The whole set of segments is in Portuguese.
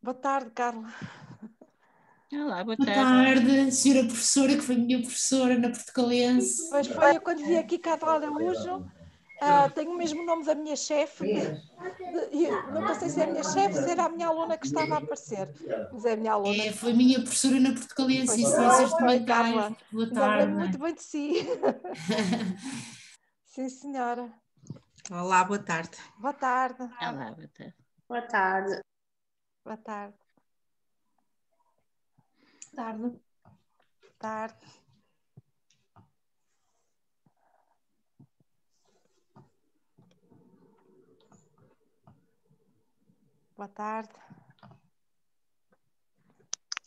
Boa tarde, Carla. Olá, boa Boa tarde. tarde, senhora professora, que foi minha professora na Portucalense. Pois foi, eu quando vi aqui Carla Araújo, tenho o mesmo nome da minha chefe, nunca sei se é a minha chefe, se era a minha aluna que estava a aparecer, mas é a minha aluna. Foi minha professora na Portucalense Pois em Ciências foi, Carla, Documentais. Boa ainda me lembro tarde. muito bem de si. Sim, senhora. Olá, boa tarde. Boa tarde. Olá, boa tarde. Boa tarde. Boa tarde. Tarde. Boa tarde. Boa tarde.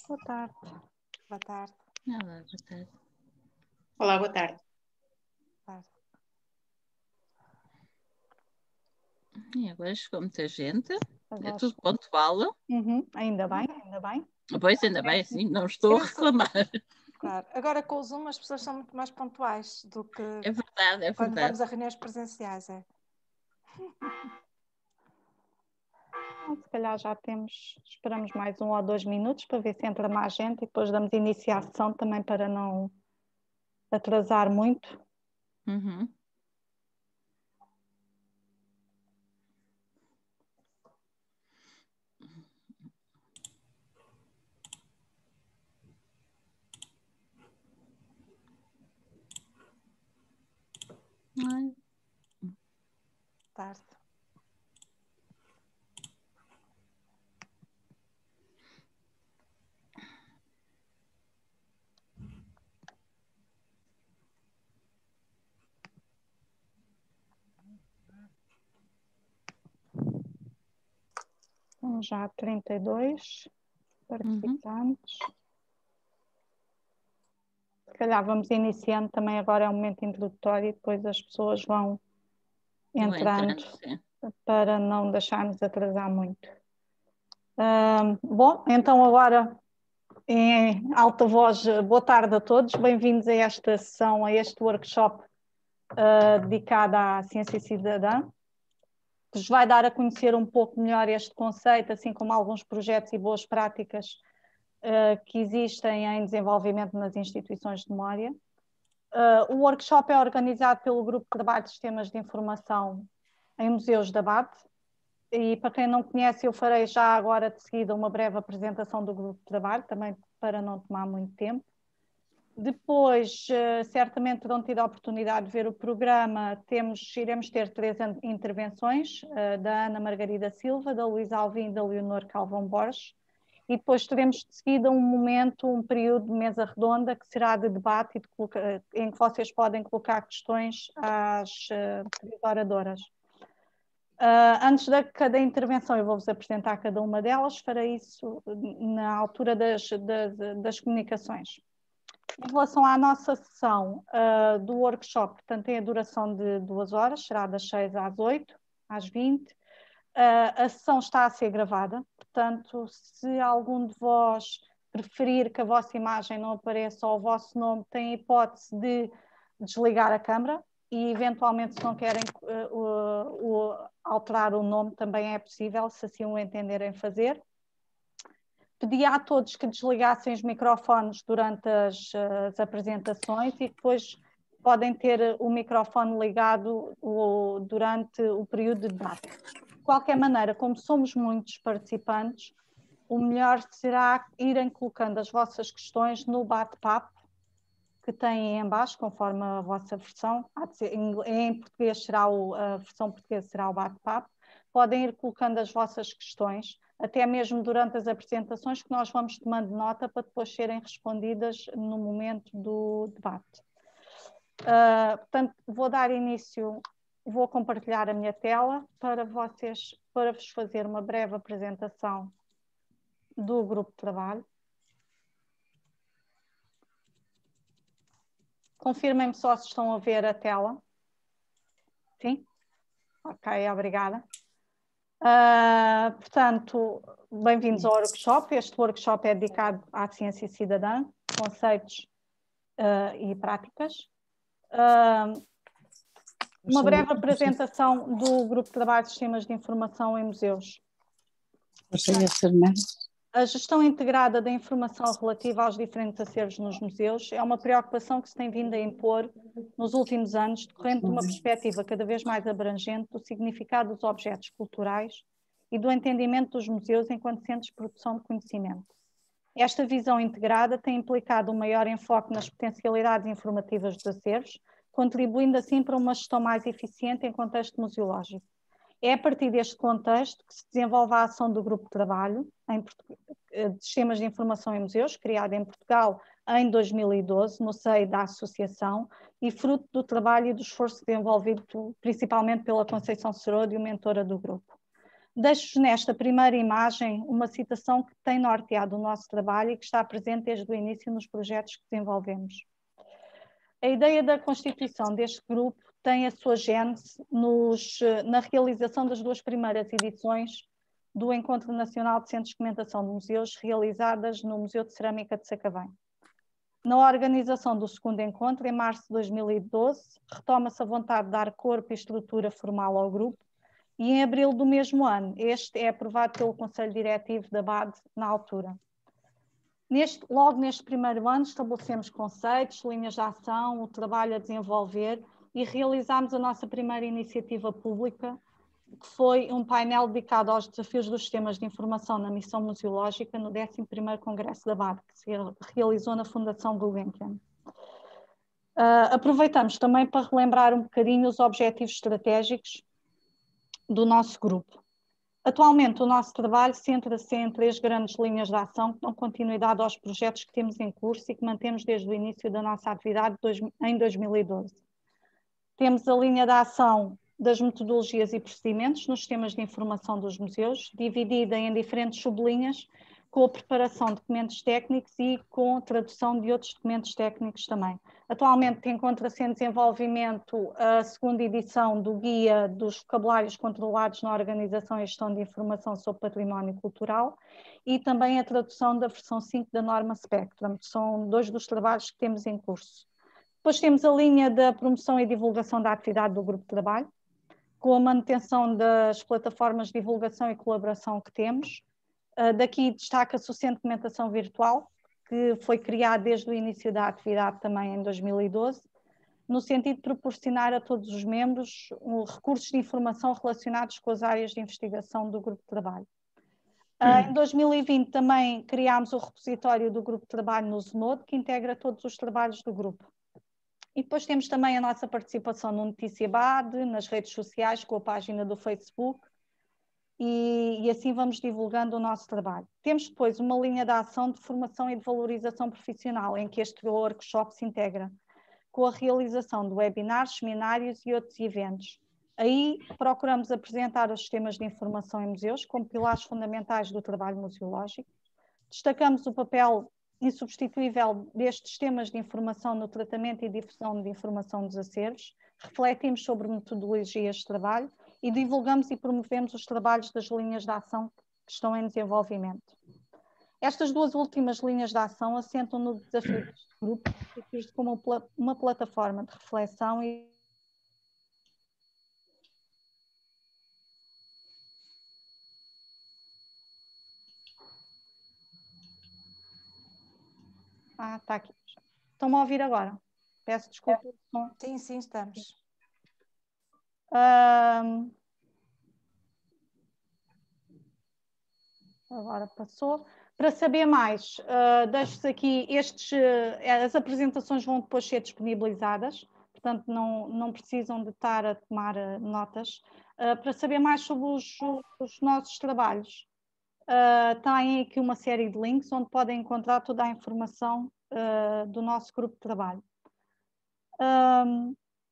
Boa tarde. Boa tarde. Olá, boa tarde. Olá, boa tarde. Boa tarde. E agora chegou muita gente, Agora é tudo pontual. Ainda bem, ainda bem. Pois, ainda bem, assim, não estou a reclamar. Claro. Agora com o Zoom as pessoas são muito mais pontuais do que É verdade, quando vamos a reuniões presenciais. Se calhar já esperamos mais 1 ou 2 minutos para ver se entra mais gente e depois damos início à sessão também para não atrasar muito. Uhum. Ai. Tarde. Então, já 32 participantes. Se calhar vamos iniciando também, agora é um momento introdutório e depois as pessoas vão entrando sim. para não deixarmos atrasar muito. Bom, então agora em alta voz, boa tarde a todos, bem-vindos a esta sessão, a este workshop dedicado à ciência cidadã, que vos vai dar a conhecer um pouco melhor este conceito, assim como alguns projetos e boas práticas que existem em desenvolvimento nas instituições de memória. O workshop é organizado pelo Grupo de Trabalho de Sistemas de Informação em Museus da BAT, e para quem não conhece, eu farei já agora de seguida uma breve apresentação do Grupo de Trabalho, também para não tomar muito tempo. Depois, certamente terão tido a oportunidade de ver o programa, iremos ter 3 intervenções, da Ana Margarida Silva, da Luísa Alvim e da Leonor Calvão Borges, e depois teremos de seguida um período de mesa redonda que será de debate e em que vocês podem colocar questões às 3 oradoras. Antes de cada intervenção eu vou-vos apresentar cada uma delas, farei isso na altura das comunicações. Em relação à nossa sessão do workshop, portanto tem a duração de 2 horas, será das 6 às 8, às 20. A sessão está a ser gravada, portanto, se algum de vós preferir que a vossa imagem não apareça ou o vosso nome, tem a hipótese de desligar a câmara e, eventualmente, se não querem alterar o nome, também é possível, se assim o entenderem fazer. Pedi a todos que desligassem os microfones durante as apresentações e depois podem ter o microfone ligado durante o período de debate. De qualquer maneira, como somos muitos participantes, o melhor será irem colocando as vossas questões no bate-papo que têm em baixo, conforme a vossa versão. Em português a versão portuguesa será o bate-papo. Podem ir colocando as vossas questões, até mesmo durante as apresentações, que nós vamos tomando nota para depois serem respondidas no momento do debate. Portanto, vou dar início, vou compartilhar a minha tela para vos fazer uma breve apresentação do grupo de trabalho. Confirmem-me só se estão a ver a tela. Sim? Ok, obrigada. Portanto, bem-vindos ao workshop. Este workshop é dedicado à ciência cidadã, conceitos e práticas. Uma breve apresentação do Grupo de Trabalho de Sistemas de Informação em Museus. Consegue ser mais? A gestão integrada da informação relativa aos diferentes acervos nos museus é uma preocupação que se tem vindo a impor nos últimos anos, decorrente de uma perspectiva cada vez mais abrangente do significado dos objetos culturais e do entendimento dos museus enquanto centros de produção de conhecimento. Esta visão integrada tem implicado um maior enfoque nas potencialidades informativas dos acervos, contribuindo assim para uma gestão mais eficiente em contexto museológico. É a partir deste contexto que se desenvolve a ação do Grupo de Trabalho de Sistemas de Informação em Museus, criado em Portugal em 2012, no seio da Associação, e fruto do trabalho e do esforço desenvolvido principalmente pela Conceição Serôdio, mentora do grupo. Deixo-vos nesta primeira imagem uma citação que tem norteado o nosso trabalho e que está presente desde o início nos projetos que desenvolvemos. A ideia da constituição deste grupo tem a sua gênese na realização das 2 primeiras edições do Encontro Nacional de Centros de Documentação de Museus, realizadas no Museu de Cerâmica de Sacavém. Na organização do segundo encontro, em março de 2012, retoma-se a vontade de dar corpo e estrutura formal ao grupo, e em abril do mesmo ano, este é aprovado pelo Conselho Diretivo da BAD na altura. Logo neste primeiro ano, estabelecemos conceitos, linhas de ação, o trabalho a desenvolver e realizámos a nossa primeira iniciativa pública, que foi um painel dedicado aos desafios dos sistemas de informação na missão museológica no 11º Congresso da BAD, que se realizou na Fundação Gulbenkian. Aproveitamos também para relembrar um bocadinho os objetivos estratégicos do nosso grupo. Atualmente, o nosso trabalho centra-se em 3 grandes linhas de ação que dão continuidade aos projetos que temos em curso e que mantemos desde o início da nossa atividade em 2012. Temos a linha de ação das metodologias e procedimentos nos sistemas de informação dos museus, dividida em diferentes sublinhas, com a preparação de documentos técnicos e com a tradução de outros documentos técnicos também. Atualmente encontra-se em desenvolvimento a 2ª edição do Guia dos Vocabulários Controlados na Organização e Gestão de Informação sobre Património Cultural e também a tradução da versão 5 da norma Spectrum, que são 2 dos trabalhos que temos em curso. Depois temos a linha da promoção e divulgação da atividade do Grupo de Trabalho, com a manutenção das plataformas de divulgação e colaboração que temos. Daqui destaca-se o Centro de Documentação Virtual, que foi criado desde o início da atividade também em 2012, no sentido de proporcionar a todos os membros recursos de informação relacionados com as áreas de investigação do Grupo de Trabalho. Em 2020 também criámos o repositório do Grupo de Trabalho no Znode, que integra todos os trabalhos do grupo. E depois temos também a nossa participação no Notícia BAD, nas redes sociais, com a página do Facebook, e assim vamos divulgando o nosso trabalho. Temos depois uma linha de ação de formação e de valorização profissional, em que este workshop se integra, com a realização de webinars, seminários e outros eventos. Aí procuramos apresentar os sistemas de informação em museus como pilares fundamentais do trabalho museológico. Destacamos o papel insubstituível destes sistemas de informação no tratamento e difusão de informação dos acervos, refletimos sobre metodologias de trabalho e divulgamos e promovemos os trabalhos das linhas de ação que estão em desenvolvimento. Estas 2 últimas linhas de ação assentam no desafio deste grupo, como uma plataforma de reflexão e está aqui. Estão-me a ouvir agora? Peço desculpa. Sim, sim, estamos. Agora passou. Para saber mais, deixo-vos aqui as apresentações vão depois ser disponibilizadas, portanto não precisam de estar a tomar notas. Para saber mais sobre os nossos trabalhos, têm aqui uma série de links onde podem encontrar toda a informação do nosso grupo de trabalho.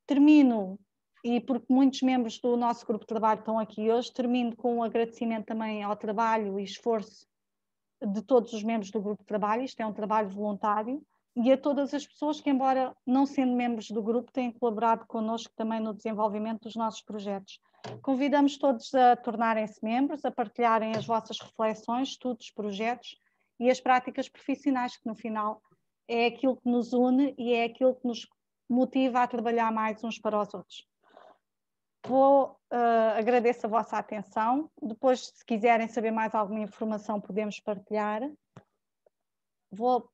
Termino, e porque muitos membros do nosso grupo de trabalho estão aqui hoje, termino com um agradecimento também ao trabalho e esforço de todos os membros do grupo de trabalho. Isto é um trabalho voluntário, e a todas as pessoas que, embora não sendo membros do grupo, têm colaborado connosco também no desenvolvimento dos nossos projetos. Convidamos todos a tornarem-se membros, a partilharem as vossas reflexões, estudos, projetos e as práticas profissionais, que no final é aquilo que nos une e é aquilo que nos motiva a trabalhar mais uns para os outros. Agradeço a vossa atenção. Depois, se quiserem saber mais alguma informação, podemos partilhar. Vou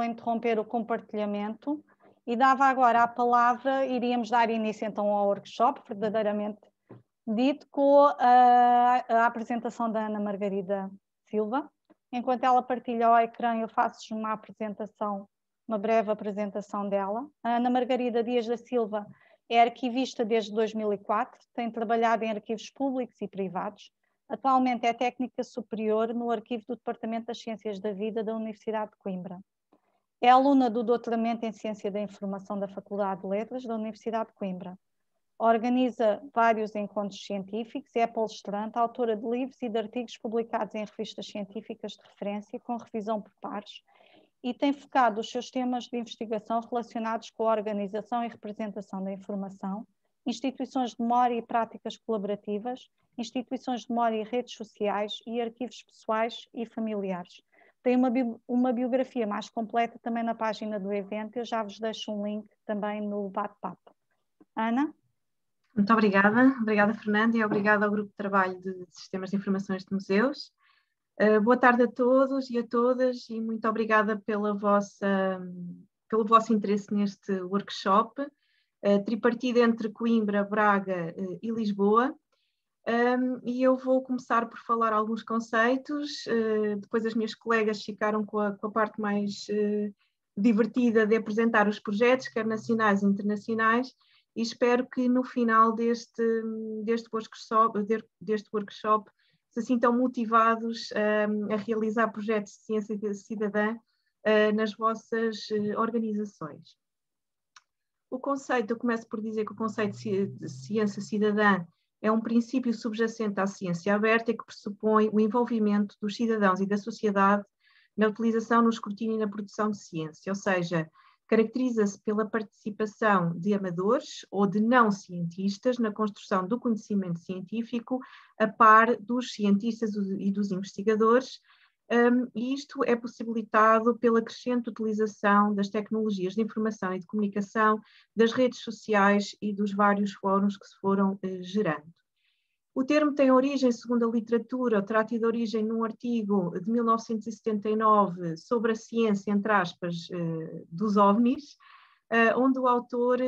interromper o compartilhamento e dava agora a palavra, iríamos dar início então ao workshop, verdadeiramente dito, com a apresentação da Ana Margarida Silva. Enquanto ela partilha o ecrã, eu faço uma breve apresentação dela. A Ana Margarida Dias da Silva é arquivista desde 2004, tem trabalhado em arquivos públicos e privados. Atualmente é técnica superior no arquivo do Departamento das Ciências da Vida da Universidade de Coimbra. É aluna do doutoramento em Ciência da Informação da Faculdade de Letras da Universidade de Coimbra. Organiza vários encontros científicos, é palestrante, autora de livros e de artigos publicados em revistas científicas de referência, com revisão por pares, e tem focado os seus temas de investigação relacionados com a organização e representação da informação, instituições de memória e práticas colaborativas, instituições de memória e redes sociais e arquivos pessoais e familiares. Tem uma biografia mais completa também na página do evento, eu já vos deixo um link também no bate-papo. Ana? Muito obrigada Fernanda, e obrigada ao Grupo de Trabalho de Sistemas de Informações de Museus. Boa tarde a todos e a todas e muito obrigada pelo vosso interesse neste workshop, tripartido entre Coimbra, Braga e Lisboa. E eu vou começar por falar alguns conceitos, depois as minhas colegas ficaram com a parte mais divertida de apresentar os projetos, quer nacionais e internacionais, e espero que no final deste workshop se sintam motivados a realizar projetos de ciência cidadã nas vossas organizações. O conceito, eu começo por dizer que o conceito de ciência cidadã é um princípio subjacente à ciência aberta e que pressupõe o envolvimento dos cidadãos e da sociedade na utilização, no escrutínio e na produção de ciência, ou seja, caracteriza-se pela participação de amadores ou de não cientistas na construção do conhecimento científico a par dos cientistas e dos investigadores, e isto é possibilitado pela crescente utilização das tecnologias de informação e de comunicação, das redes sociais e dos vários fóruns que se foram gerando. O termo tem origem, segundo a literatura, terá tido origem num artigo de 1979 sobre a ciência, entre aspas, dos OVNIs, onde o autor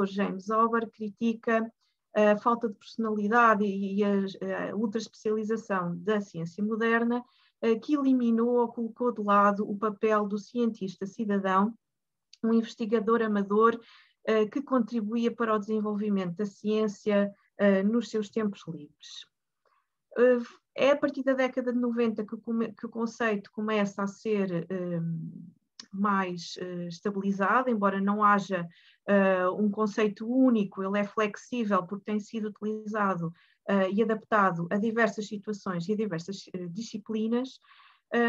James Ober, critica a falta de personalidade e a ultraespecialização da ciência moderna, que eliminou ou colocou de lado o papel do cientista cidadão, um investigador amador que contribuía para o desenvolvimento da ciência nos seus tempos livres. É a partir da década de 90 que o conceito começa a ser mais estabilizado, embora não haja um conceito único, ele é flexível porque tem sido utilizado e adaptado a diversas situações e a diversas disciplinas,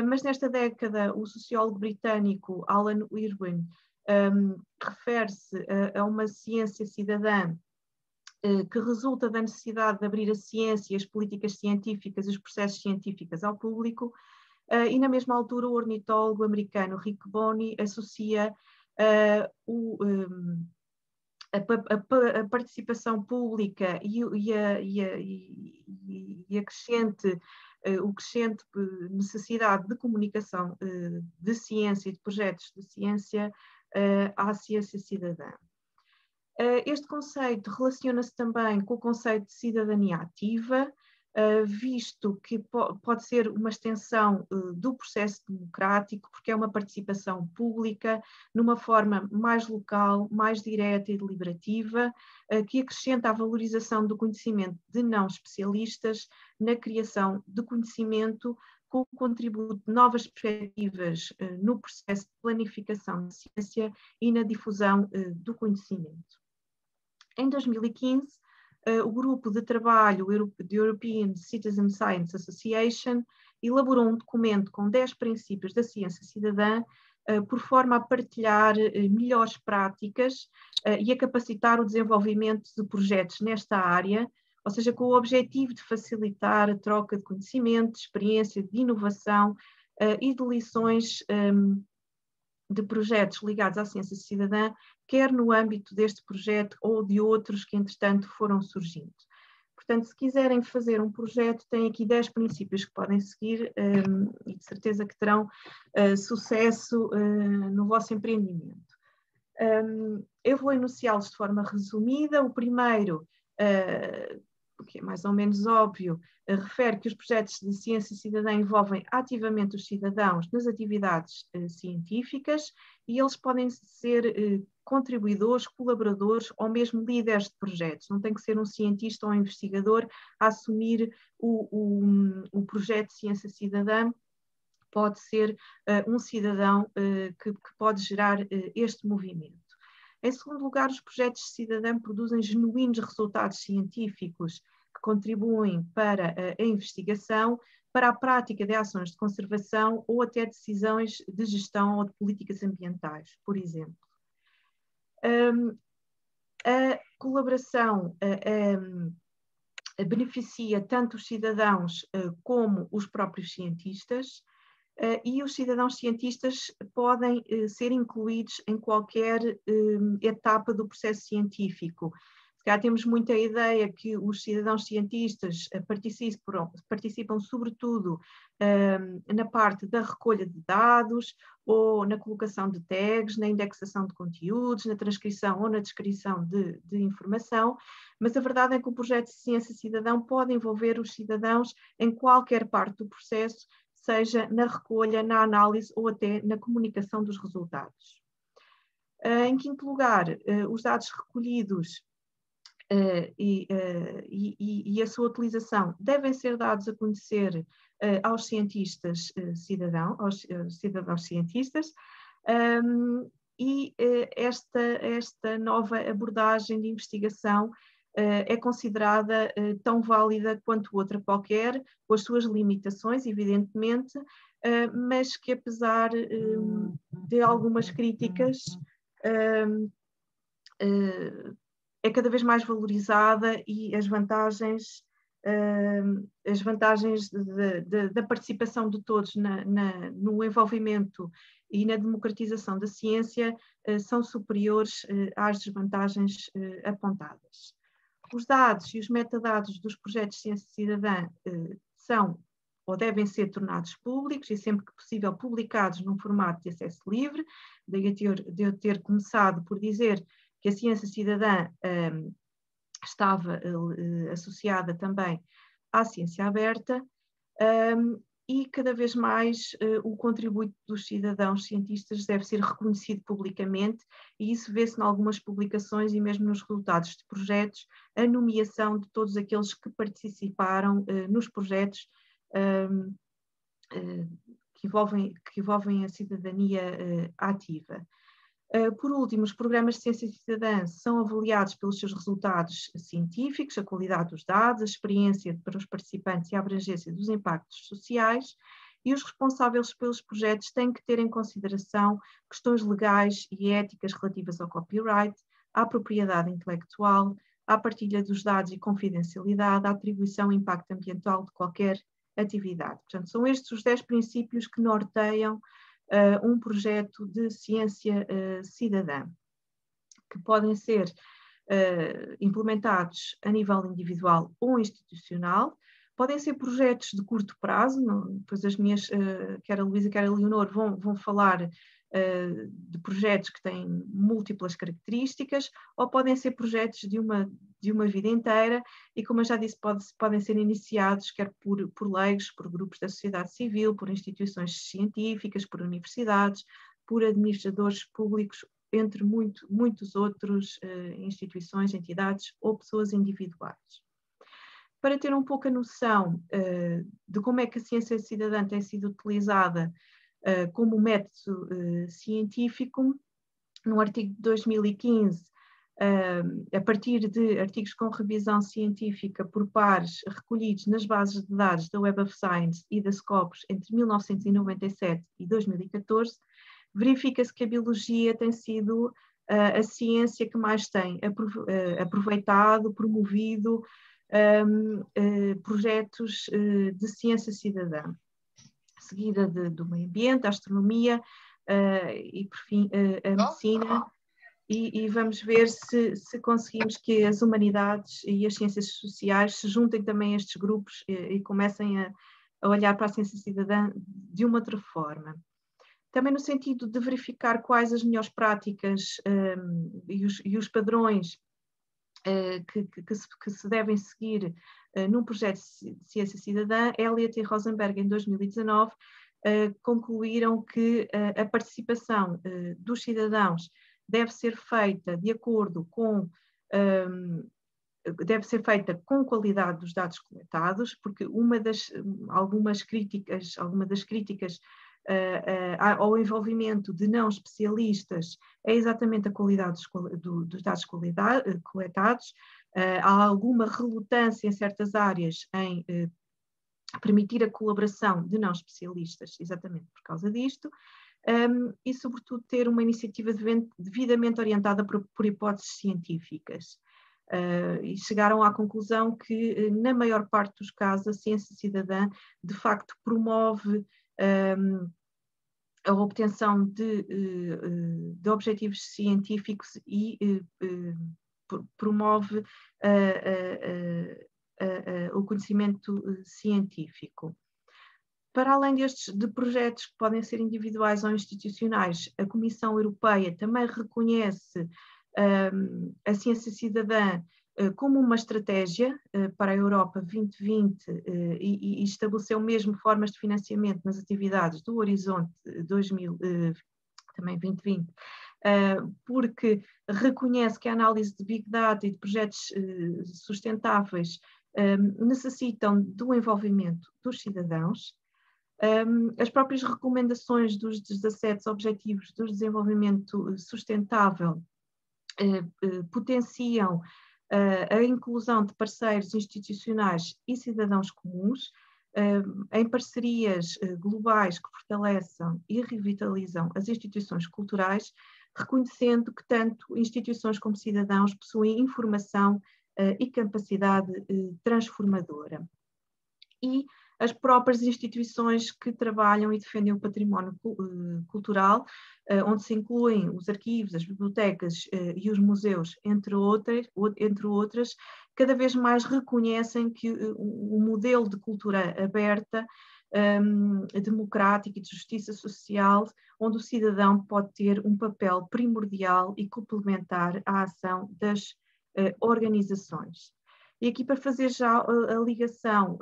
mas nesta década o sociólogo britânico Alan Irwin refere-se a uma ciência cidadã que resulta da necessidade de abrir a ciência, as políticas científicas e os processos científicos ao público, e na mesma altura o ornitólogo americano Rick Bonney associa a participação pública e a crescente necessidade de comunicação de ciência e de projetos de ciência à ciência cidadã. Este conceito relaciona-se também com o conceito de cidadania ativa, visto que pode ser uma extensão do processo democrático, porque é uma participação pública, numa forma mais local, mais direta e deliberativa, que acrescenta a valorização do conhecimento de não especialistas na criação de conhecimento, com o contributo de novas perspectivas no processo de planificação de ciência e na difusão do conhecimento. Em 2015, o grupo de trabalho da European Citizen Science Association elaborou um documento com 10 princípios da ciência cidadã, por forma a partilhar melhores práticas e a capacitar o desenvolvimento de projetos nesta área, ou seja, com o objetivo de facilitar a troca de conhecimento, de experiência, de inovação e de lições de projetos ligados à ciência cidadã, quer no âmbito deste projeto ou de outros que, entretanto, foram surgindo. Portanto, se quiserem fazer um projeto, têm aqui 10 princípios que podem seguir e de certeza que terão sucesso no vosso empreendimento. Eu vou enunciá-los de forma resumida. O primeiro, que é mais ou menos óbvio, refere que os projetos de ciência cidadã envolvem ativamente os cidadãos nas atividades científicas e eles podem ser contribuidores, colaboradores ou mesmo líderes de projetos. Não tem que ser um cientista ou um investigador a assumir o projeto de ciência cidadã. Pode ser um cidadão que pode gerar este movimento. Em segundo lugar, os projetos de cidadão produzem genuínos resultados científicos que contribuem para a investigação, para a prática de ações de conservação ou até decisões de gestão ou de políticas ambientais, por exemplo. A colaboração beneficia tanto os cidadãos como os próprios cientistas, e os cidadãos cientistas podem ser incluídos em qualquer etapa do processo científico. Se calhar temos muita ideia que os cidadãos cientistas participam sobretudo na parte da recolha de dados ou na colocação de tags, na indexação de conteúdos, na transcrição ou na descrição de informação, mas a verdade é que o projeto de ciência cidadã pode envolver os cidadãos em qualquer parte do processo, seja na recolha, na análise ou até na comunicação dos resultados. Em quinto lugar, os dados recolhidos e a sua utilização devem ser dados a conhecer aos cientistas cidadãos, aos cidadãos cientistas, e esta nova abordagem de investigação é considerada tão válida quanto outra qualquer, com as suas limitações, evidentemente, mas que apesar de algumas críticas, é cada vez mais valorizada e as vantagens da participação de todos no envolvimento e na democratização da ciência são superiores às desvantagens apontadas. Os dados e os metadados dos projetos de ciência cidadã são ou devem ser tornados públicos e sempre que possível publicados num formato de acesso livre. Daí de eu ter começado por dizer que a ciência cidadã estava associada também à ciência aberta, e cada vez mais o contributo dos cidadãos cientistas deve ser reconhecido publicamente, e isso vê-se em algumas publicações e mesmo nos resultados de projetos, a nomeação de todos aqueles que participaram nos projetos que envolvem a cidadania ativa. Por último, os programas de ciência cidadã são avaliados pelos seus resultados científicos, a qualidade dos dados, a experiência para os participantes e a abrangência dos impactos sociais, e os responsáveis pelos projetos têm que ter em consideração questões legais e éticas relativas ao copyright, à propriedade intelectual, à partilha dos dados e confidencialidade, à atribuição e impacto ambiental de qualquer atividade. Portanto, são estes os 10 princípios que norteiam um projeto de ciência cidadã, que podem ser implementados a nível individual ou institucional, podem ser projetos de curto prazo, depois as minhas, quer a Luísa, quer a Leonor, vão falar de projetos que têm múltiplas características, ou podem ser projetos de uma vida inteira e, como eu já disse, podem ser iniciados quer por leigos, por grupos da sociedade civil, por instituições científicas, por universidades, por administradores públicos, entre muitos outros instituições, entidades ou pessoas individuais. Para ter um pouco a noção de como é que a ciência cidadã tem sido utilizada como método científico, no artigo de 2015, a partir de artigos com revisão científica por pares recolhidos nas bases de dados da Web of Science e da Scopus entre 1997 e 2014, verifica-se que a biologia tem sido a ciência que mais tem aproveitado, promovido projetos de ciência cidadã, seguida do meio ambiente, a astronomia, e por fim a medicina, e vamos ver se conseguimos que as humanidades e as ciências sociais se juntem também a estes grupos e comecem a olhar para a ciência cidadã de uma outra forma. Também no sentido de verificar quais as melhores práticas e os padrões que se devem seguir num projeto de ciência cidadã, Elliott e Rosenberg, em 2019, concluíram que a participação dos cidadãos deve ser feita de acordo com deve ser feita com qualidade dos dados coletados, porque algumas das críticas ao envolvimento de não especialistas é exatamente a qualidade dos dados coletados. Há alguma relutância em certas áreas em permitir a colaboração de não especialistas, exatamente por causa disto, e sobretudo ter uma iniciativa devidamente orientada por hipóteses científicas. E chegaram à conclusão que, na maior parte dos casos, a ciência cidadã de facto promove a obtenção de objetivos científicos e promove o conhecimento científico. Para além de projetos que podem ser individuais ou institucionais, a Comissão Europeia também reconhece a ciência cidadã como uma estratégia para a Europa 2020 e estabeleceu mesmo formas de financiamento nas atividades do Horizonte 2020, porque reconhece que a análise de Big Data e de projetos sustentáveis necessitam do envolvimento dos cidadãos. As próprias recomendações dos 17 Objetivos do Desenvolvimento Sustentável potenciam a inclusão de parceiros institucionais e cidadãos comuns em parcerias globais que fortaleçam e revitalizam as instituições culturais, reconhecendo que tanto instituições como cidadãos possuem informação e capacidade transformadora. E as próprias instituições que trabalham e defendem o património cultural, onde se incluem os arquivos, as bibliotecas e os museus, entre outras, cada vez mais reconhecem que o modelo de cultura aberta, democrática e de justiça social, onde o cidadão pode ter um papel primordial e complementar à ação das organizações. E aqui para fazer já a ligação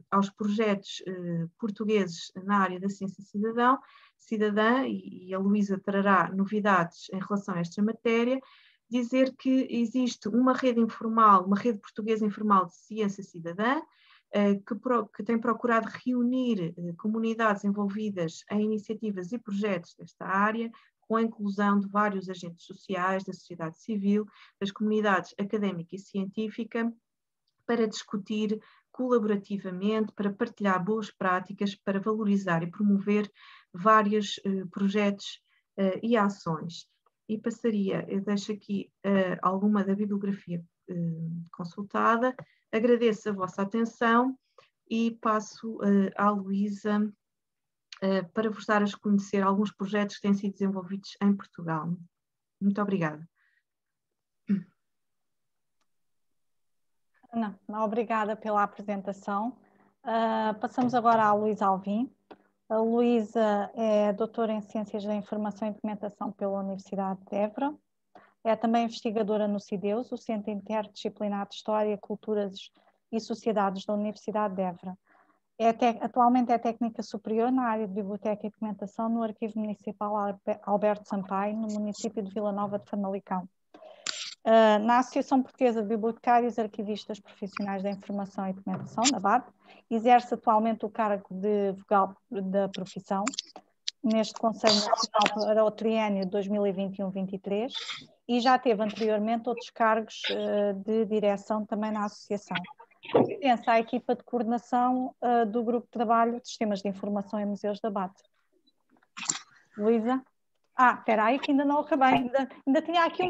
aos projetos portugueses na área da ciência cidadã, e a Luísa trará novidades em relação a esta matéria, dizer que existe uma rede informal, uma rede portuguesa informal de ciência cidadã, que tem procurado reunir comunidades envolvidas em iniciativas e projetos desta área, com a inclusão de vários agentes sociais, da sociedade civil, das comunidades académica e científica, para discutir colaborativamente, para partilhar boas práticas, para valorizar e promover vários projetos e ações. E eu deixo aqui alguma da bibliografia consultada, agradeço a vossa atenção e passo à Luísa para vos dar a conhecer alguns projetos que têm sido desenvolvidos em Portugal. Muito obrigada. Não, obrigada pela apresentação. Passamos agora à Luísa Alvim. A Luísa é doutora em Ciências da Informação e Documentação pela Universidade de Évora. É também investigadora no CIDEUS, o Centro Interdisciplinar de História, Culturas e Sociedades da Universidade de Évora. Atualmente é técnica superior na área de Biblioteca e Documentação no Arquivo Municipal Alberto Sampaio, no município de Vila Nova de Famalicão. Na Associação Portuguesa de Bibliotecários e Arquivistas Profissionais da Informação e Documentação, na BAD, exerce atualmente o cargo de vogal da profissão neste Conselho Nacional para o triênio 2021-23 e já teve anteriormente outros cargos de direção também na associação. Pertence à equipa de coordenação do Grupo de Trabalho de Sistemas de Informação e Museus da BAD. Luísa? Espera aí que ainda não acabei, ainda tinha aqui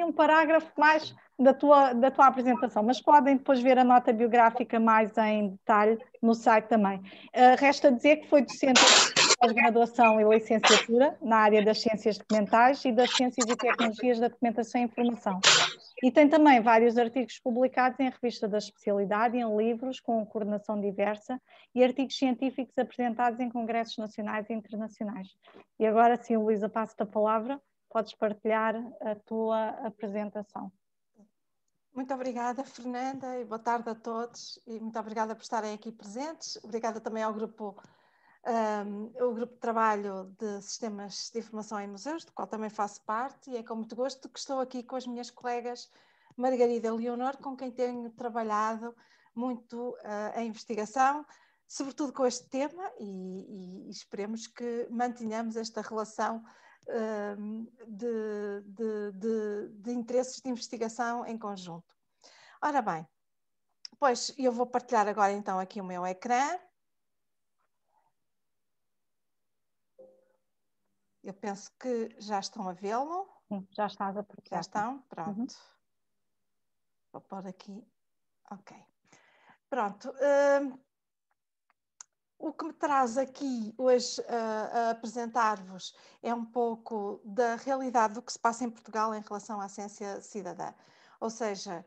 um parágrafo mais da tua apresentação, mas podem depois ver a nota biográfica mais em detalhe no site também. Resta dizer que foi docente pós-graduação e licenciatura na área das ciências documentais e das ciências e tecnologias da documentação e informação. E tem também vários artigos publicados em revista da especialidade e em livros com coordenação diversa e artigos científicos apresentados em congressos nacionais e internacionais. E agora sim, Luísa, passo-te a palavra, podes partilhar a tua apresentação. Muito obrigada, Fernanda, e boa tarde a todos, e muito obrigada por estarem aqui presentes. Obrigada também ao grupo, o grupo de trabalho de Sistemas de Informação em Museus, do qual também faço parte, e é com muito gosto que estou aqui com as minhas colegas Margarida e Leonor, com quem tenho trabalhado muito a investigação, sobretudo com este tema, e esperemos que mantenhamos esta relação de interesses de investigação em conjunto. Ora bem, pois eu vou partilhar agora então aqui o meu ecrã. Eu penso que já estão a vê-lo. Já estás a partilhar. Já estão? Pronto. Vou pôr aqui. Ok. Pronto. O que me traz aqui hoje a apresentar-vos é um pouco da realidade do que se passa em Portugal em relação à ciência cidadã. Ou seja,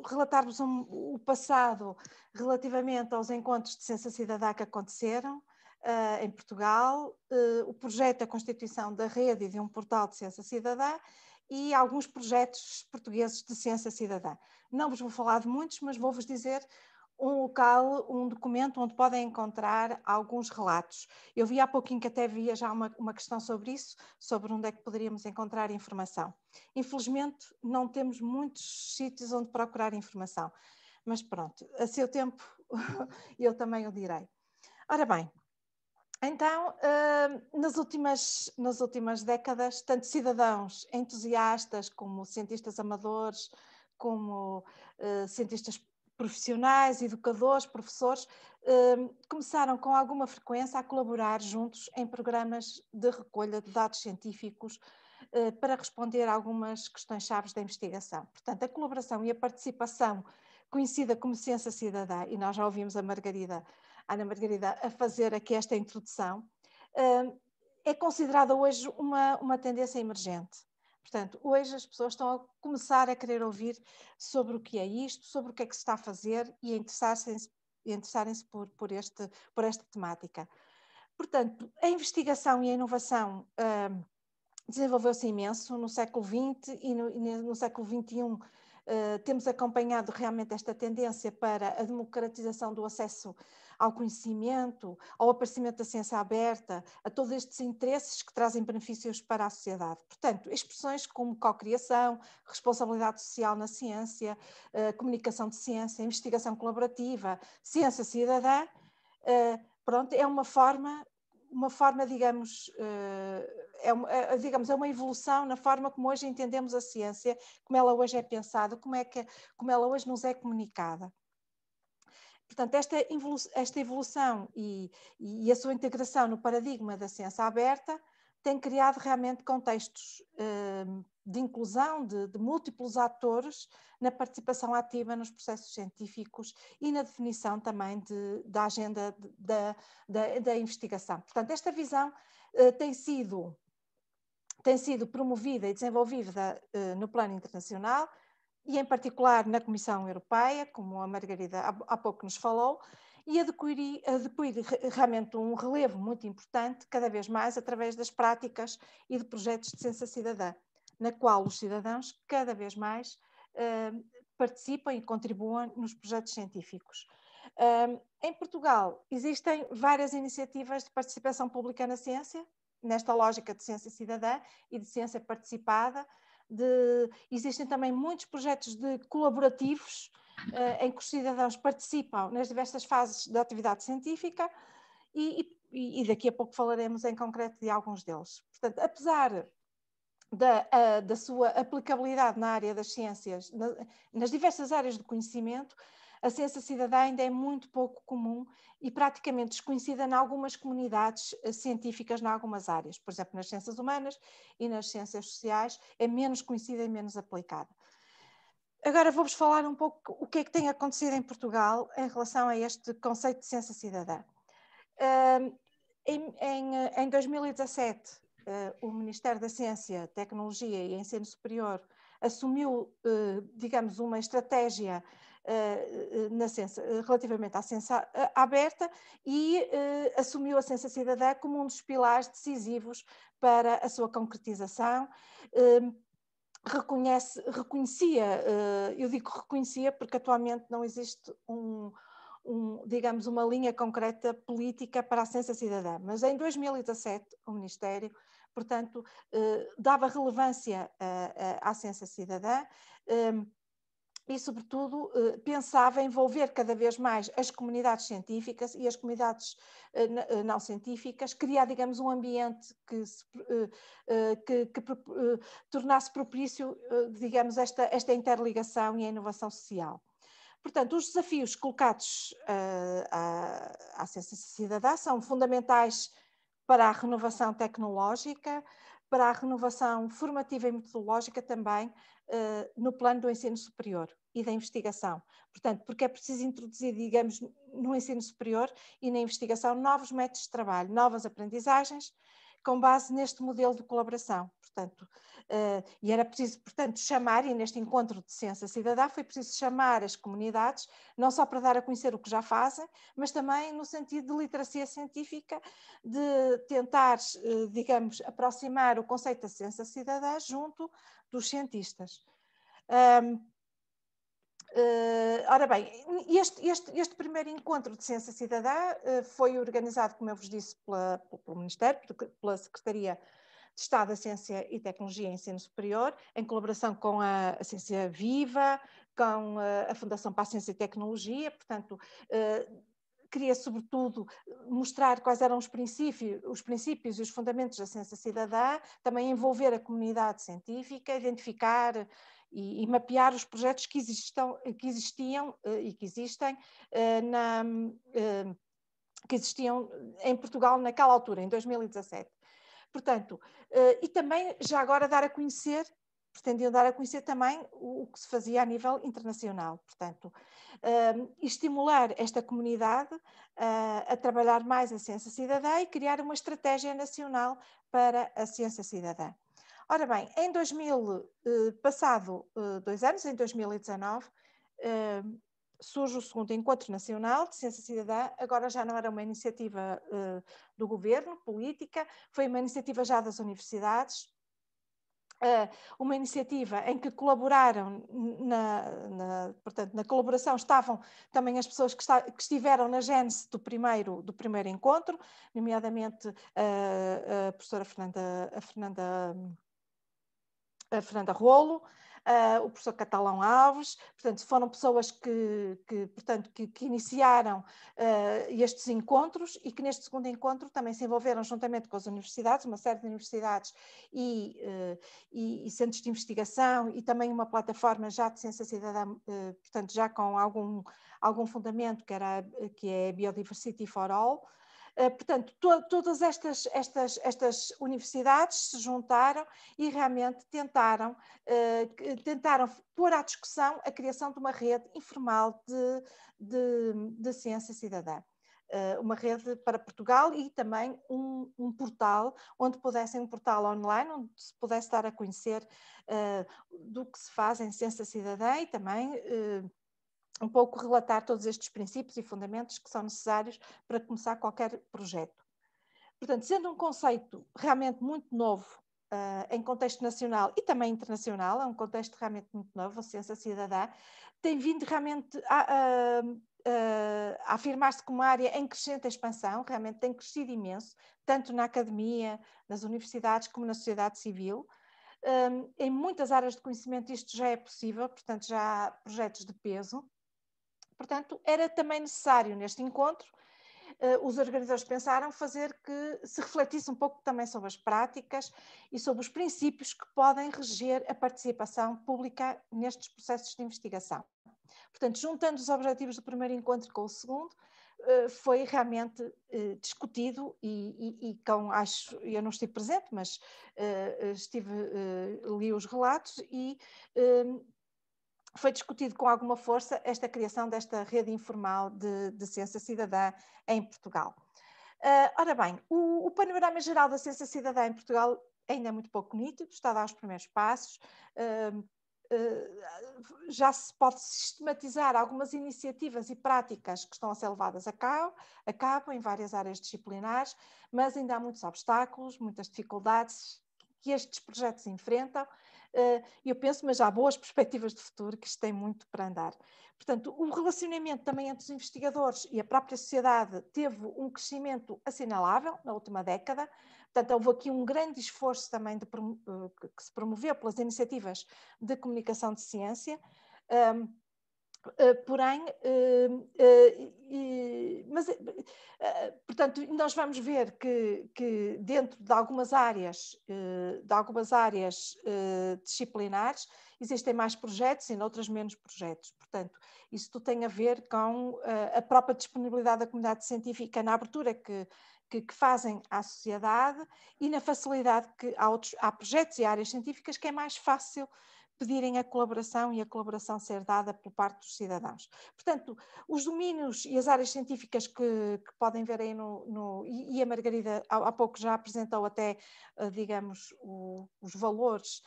relatar-vos o passado relativamente aos encontros de ciência cidadã que aconteceram em Portugal, o projeto da constituição da rede e de um portal de ciência cidadã e alguns projetos portugueses de ciência cidadã. Não vos vou falar de muitos, mas vou-vos dizer um local, um documento onde podem encontrar alguns relatos. Eu vi há pouquinho que até havia já uma questão sobre isso, sobre onde é que poderíamos encontrar informação. Infelizmente, não temos muitos sítios onde procurar informação, mas pronto, a seu tempo eu também o direi. Ora bem, então, nas últimas décadas, tanto cidadãos entusiastas como cientistas amadores, como cientistas profissionais, educadores, professores, começaram com alguma frequência a colaborar juntos em programas de recolha de dados científicos para responder a algumas questões-chave da investigação. Portanto, a colaboração e a participação conhecida como ciência cidadã, e nós já ouvimos a Ana Margarida a fazer aqui esta introdução, é considerada hoje uma tendência emergente. Portanto, hoje as pessoas estão a começar a querer ouvir sobre o que é isto, sobre o que é que se está a fazer e a interessarem-se por esta temática. Portanto, a investigação e a inovação desenvolveu-se imenso no século XX e no século XXI. Temos acompanhado realmente esta tendência para a democratização do acesso ao conhecimento, ao aparecimento da ciência aberta, a todos estes interesses que trazem benefícios para a sociedade. Portanto, expressões como cocriação, responsabilidade social na ciência, comunicação de ciência, investigação colaborativa, ciência cidadã, pronto, é uma forma, digamos, é uma evolução na forma como hoje entendemos a ciência, como ela hoje é pensada, como ela hoje nos é comunicada. Portanto, esta evolução e a sua integração no paradigma da ciência aberta tem criado realmente contextos de inclusão de múltiplos atores na participação ativa nos processos científicos e na definição também da agenda da investigação. Portanto, esta visão tem sido promovida e desenvolvida no plano internacional e em particular na Comissão Europeia, como a Margarida há pouco nos falou, e adquire realmente um relevo muito importante, cada vez mais através das práticas e de projetos de ciência cidadã, na qual os cidadãos cada vez mais participam e contribuem nos projetos científicos. Em Portugal existem várias iniciativas de participação pública na ciência, nesta lógica de ciência cidadã e de ciência participada. Existem também muitos projetos colaborativos em que os cidadãos participam nas diversas fases da atividade científica e daqui a pouco falaremos em concreto de alguns deles. Portanto, apesar da sua aplicabilidade na área das ciências, nas diversas áreas do conhecimento, a ciência cidadã ainda é muito pouco comum e praticamente desconhecida em algumas comunidades científicas, em algumas áreas. Por exemplo, nas ciências humanas e nas ciências sociais é menos conhecida e menos aplicada. Agora vou-vos falar um pouco o que é que tem acontecido em Portugal em relação a este conceito de ciência cidadã. Em 2017, o Ministério da Ciência, Tecnologia e Ensino Superior assumiu, digamos, uma estratégia relativamente à ciência aberta e assumiu a ciência cidadã como um dos decisivos para a sua concretização. Reconhecia, eu digo reconhecia porque atualmente não existe digamos, uma linha concreta política para a ciência cidadã, mas em 2017 o Ministério, portanto, dava relevância à ciência cidadã e, sobretudo, pensava envolver cada vez mais as comunidades científicas e as comunidades não científicas, criar, digamos, um ambiente que tornasse propício, digamos, esta interligação e a inovação social. Portanto, os desafios colocados à ciência cidadã são fundamentais para a renovação tecnológica, para a renovação formativa e metodológica também no plano do ensino superior e da investigação. Portanto, porque é preciso introduzir, digamos, no ensino superior e na investigação novos métodos de trabalho, novas aprendizagens, com base neste modelo de colaboração. Portanto, e era preciso, portanto, chamar, e neste encontro de ciência cidadã foi preciso chamar as comunidades, não só para dar a conhecer o que já fazem, mas também no sentido de literacia científica, de tentar, digamos, aproximar o conceito da ciência cidadã junto dos cientistas. Ora bem, este primeiro encontro de ciência cidadã foi organizado, como eu vos disse, pelo Ministério, pela Secretaria de Estado da Ciência e Tecnologia e Ensino Superior, em colaboração com a Ciência Viva, com a Fundação para a Ciência e Tecnologia. Portanto, queria sobretudo mostrar quais eram os princípios e os fundamentos da ciência cidadã, também envolver a comunidade científica, identificar e mapear os projetos que existiam e que existem que existiam em Portugal naquela altura, em 2017. Portanto, e também já agora pretendiam dar a conhecer também o que se fazia a nível internacional. Portanto, estimular esta comunidade a trabalhar mais a ciência cidadã e criar uma estratégia nacional para a ciência cidadã. Ora bem, passado 2 anos, em 2019, surge o segundo Encontro Nacional de Ciência Cidadã. Agora já não era uma iniciativa do governo, política, foi uma iniciativa já das universidades, uma iniciativa em que colaboraram, portanto, na colaboração estavam também as pessoas que estiveram na gênese do primeiro encontro, nomeadamente a professora Fernanda Rolo, o professor Catalão Alves. Portanto, foram pessoas que iniciaram estes encontros e que neste segundo encontro também se envolveram juntamente com as universidades, uma série de universidades e centros de investigação e também uma plataforma já de ciência cidadã, portanto já com algum fundamento que é Biodiversity for All. Portanto, todas estas universidades se juntaram e realmente tentaram pôr à discussão a criação de uma rede informal de ciência cidadã. Uma rede para Portugal e também um portal um portal online, onde se pudesse dar a conhecer do que se faz em ciência cidadã e também um pouco relatar todos estes princípios e fundamentos que são necessários para começar qualquer projeto. Portanto, sendo um conceito realmente muito novo em contexto nacional e também internacional, é um contexto realmente muito novo, a ciência cidadã, tem vindo realmente a afirmar-se como uma área em crescente expansão, realmente tem crescido imenso, tanto na academia, nas universidades, como na sociedade civil. Em muitas áreas de conhecimento isto já é possível, portanto já há projetos de peso. Portanto, era também necessário neste encontro, os organizadores pensaram fazer que se refletisse um pouco também sobre as práticas e sobre os princípios que podem reger a participação pública nestes processos de investigação. Portanto, juntando os objetivos do primeiro encontro com o segundo, foi realmente discutido e eu não estive presente, mas li os relatos e foi discutido com alguma força esta criação desta rede informal de ciência cidadã em Portugal. Ora bem, o panorama geral da ciência cidadã em Portugal ainda é muito pouco nítido, está a dar os primeiros passos. Já se pode sistematizar algumas iniciativas e práticas que estão a ser levadas a cabo em várias áreas disciplinares, mas ainda há muitos obstáculos, muitas dificuldades que estes projetos enfrentam. Eu penso, mas há boas perspectivas de futuro, que isto tem muito para andar. Portanto, o relacionamento também entre os investigadores e a própria sociedade teve um crescimento assinalável na última década. Portanto, houve aqui um grande esforço também que se promoveu pelas iniciativas de comunicação de ciência. Porém, portanto, nós vamos ver que dentro de algumas áreas disciplinares existem mais projetos e noutras menos projetos. Portanto, isso tudo tem a ver com a própria disponibilidade da comunidade científica na abertura que fazem à sociedade e na facilidade que há projetos e áreas científicas que é mais fácil pedirem a colaboração e a colaboração ser dada por parte dos cidadãos. Portanto, os domínios e as áreas científicas que podem ver aí e a Margarida há pouco já apresentou até, digamos, os valores,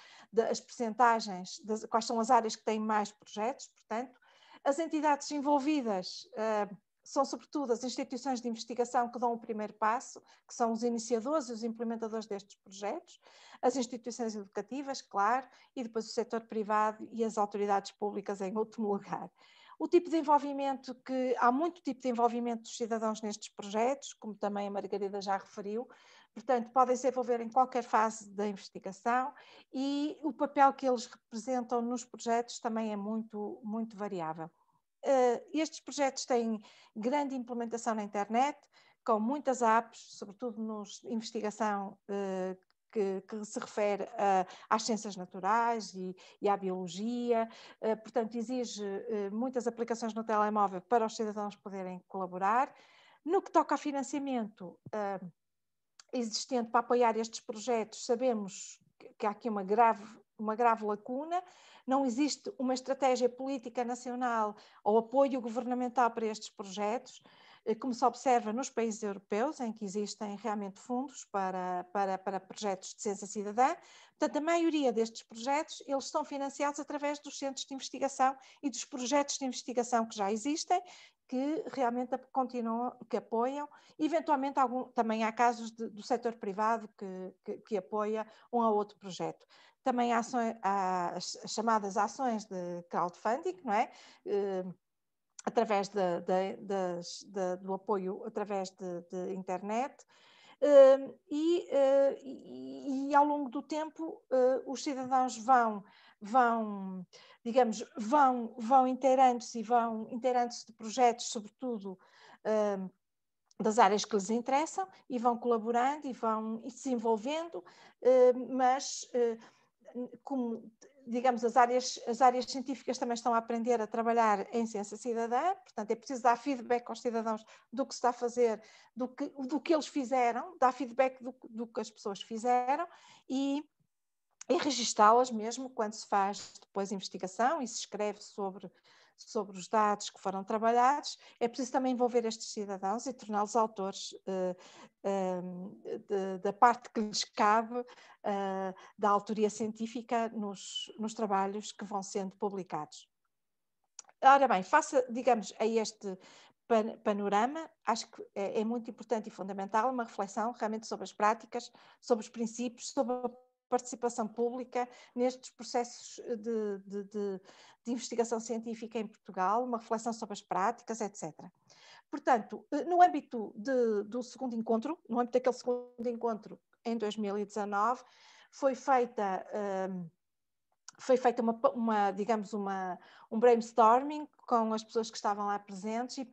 as percentagens, quais são as áreas que têm mais projetos, portanto, as entidades envolvidas são sobretudo as instituições de investigação que dão o primeiro passo, que são os iniciadores e os implementadores destes projetos, as instituições educativas, claro, e depois o setor privado e as autoridades públicas em último lugar. O tipo de envolvimento há muito tipo de envolvimento dos cidadãos nestes projetos, como também a Margarida já referiu, portanto podem se envolver em qualquer fase da investigação e o papel que eles representam nos projetos também é muito, muito variável. Estes projetos têm grande implementação na internet, com muitas apps, sobretudo nos investigação que se refere às ciências naturais e à biologia, portanto exige muitas aplicações no telemóvel para os cidadãos poderem colaborar. No que toca a financiamento existente para apoiar estes projetos, sabemos que há aqui uma grave lacuna. Não existe uma estratégia política nacional ou apoio governamental para estes projetos, como se observa nos países europeus, em que existem realmente fundos para projetos de ciência cidadã. Portanto, a maioria destes projetos, eles são financiados através dos centros de investigação e dos projetos de investigação que já existem, que realmente continuam, que apoiam. Eventualmente, também há casos do setor privado que apoia um ou outro projeto. Também há as chamadas ações de crowdfunding, não é? Através do apoio através de internet. E ao longo do tempo os cidadãos vão inteirando-se de projetos, sobretudo das áreas que lhes interessam, e vão colaborando e vão se envolvendo, mas como, digamos, as áreas científicas também estão a aprender a trabalhar em ciência cidadã, portanto é preciso dar feedback aos cidadãos do que se está a fazer, do que eles fizeram, dar feedback do que as pessoas fizeram e registá-las mesmo quando se faz depois investigação e se escreve sobre os dados que foram trabalhados. É preciso também envolver estes cidadãos e torná-los autores da parte que lhes cabe da autoria científica nos trabalhos que vão sendo publicados. Ora bem, face, digamos, a este panorama, acho que é muito importante e fundamental uma reflexão realmente sobre as práticas, sobre os princípios, sobre a participação pública nestes processos de investigação científica em Portugal, uma reflexão sobre as práticas, etc. Portanto, no âmbito do segundo encontro, no âmbito daquele segundo encontro em 2019, foi feita um brainstorming com as pessoas que estavam lá presentes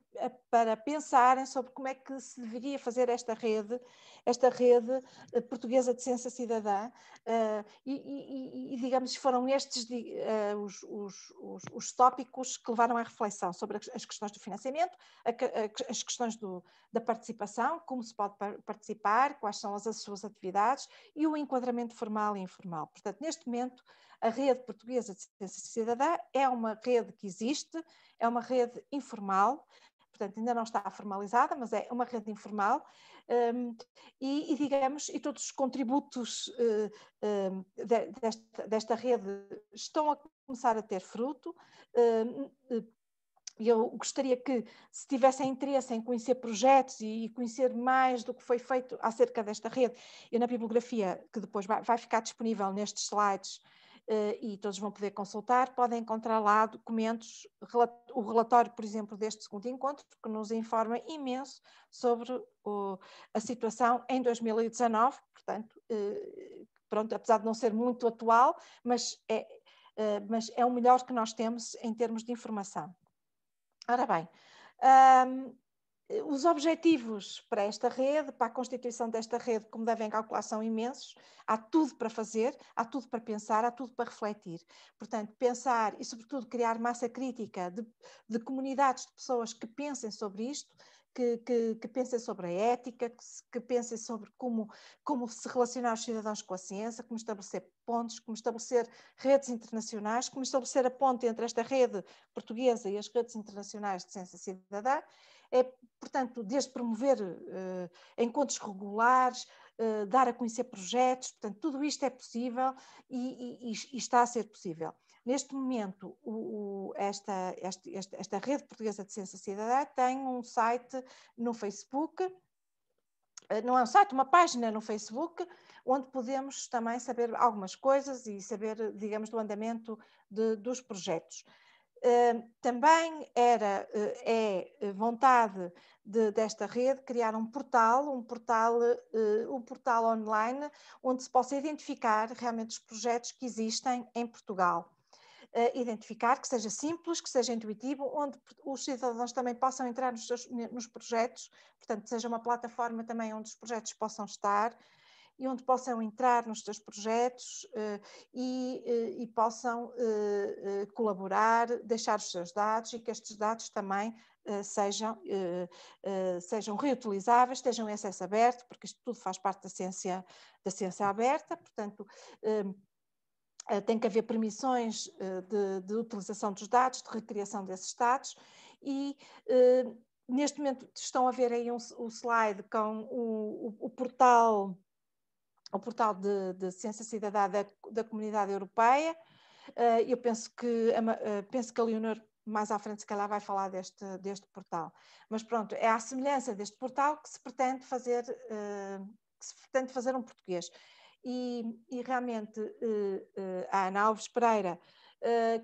para pensarem sobre como é que se deveria fazer esta rede portuguesa de ciência cidadã e digamos, foram estes os tópicos que levaram à reflexão sobre as questões do financiamento, as questões da participação, como se pode participar, quais são as suas atividades e o enquadramento formal e informal. Portanto, neste momento, a rede portuguesa de ciência cidadã é uma rede que existe, é uma rede informal, portanto ainda não está formalizada, mas é uma rede informal, e todos os contributos desta rede estão a começar a ter fruto. Eu gostaria que, se tivessem interesse em conhecer projetos e conhecer mais do que foi feito acerca desta rede, eu na bibliografia, que depois vai ficar disponível nestes slides, e todos vão poder consultar, podem encontrar lá documentos, o relatório, por exemplo, deste segundo encontro, que nos informa imenso sobre a situação em 2019, portanto, pronto, apesar de não ser muito atual, mas é o melhor que nós temos em termos de informação. Ora bem, os objetivos para esta rede, para a constituição desta rede, como devem calcular, são imensos. Há tudo para fazer, há tudo para pensar, há tudo para refletir. Portanto, pensar e, sobretudo, criar massa crítica de comunidades de pessoas que pensem sobre isto, que pensem sobre a ética, que pensem sobre como se relacionar os cidadãos com a ciência, como estabelecer pontos, como estabelecer redes internacionais, como estabelecer a ponte entre esta rede portuguesa e as redes internacionais de ciência cidadã. Portanto, desde promover encontros regulares, dar a conhecer projetos, portanto, tudo isto é possível e está a ser possível. Neste momento, esta rede portuguesa de ciência cidadã tem um site no Facebook, não é um site, uma página no Facebook, onde podemos também saber algumas coisas e saber, digamos, do andamento dos projetos. Também é vontade desta rede criar um portal online, onde se possa identificar realmente os projetos que existem em Portugal. Identificar, que seja simples, que seja intuitivo, onde os cidadãos também possam entrar nos projetos, portanto, seja uma plataforma também onde os projetos possam estar e onde possam entrar nos seus projetos e possam colaborar, deixar os seus dados e que estes dados também sejam reutilizáveis, estejam em acesso aberto, porque isto tudo faz parte da ciência aberta, portanto, tem que haver permissões de utilização dos dados, de recriação desses dados e neste momento estão a ver aí o slide com o portal de ciência cidadã da Comunidade Europeia. Eu penso que a Leonor mais à frente se calhar vai falar deste portal. Mas pronto, é à semelhança deste portal que se pretende fazer um português. E realmente a Ana Alves Pereira,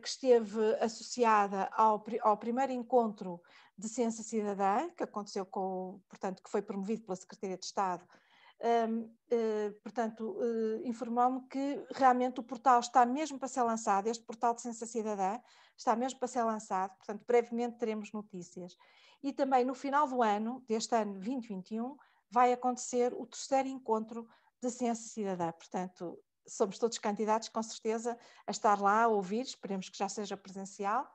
que esteve associada ao primeiro encontro de ciência cidadã, que aconteceu portanto, que foi promovido pela Secretaria de Estado, portanto, informou-me que realmente o portal está mesmo para ser lançado, este portal de ciência cidadã está mesmo para ser lançado, portanto, brevemente teremos notícias. E também no final do ano, deste ano 2021, vai acontecer o terceiro encontro de ciência cidadã, portanto, somos todos candidatos, com certeza, a estar lá, a ouvir, esperemos que já seja presencial,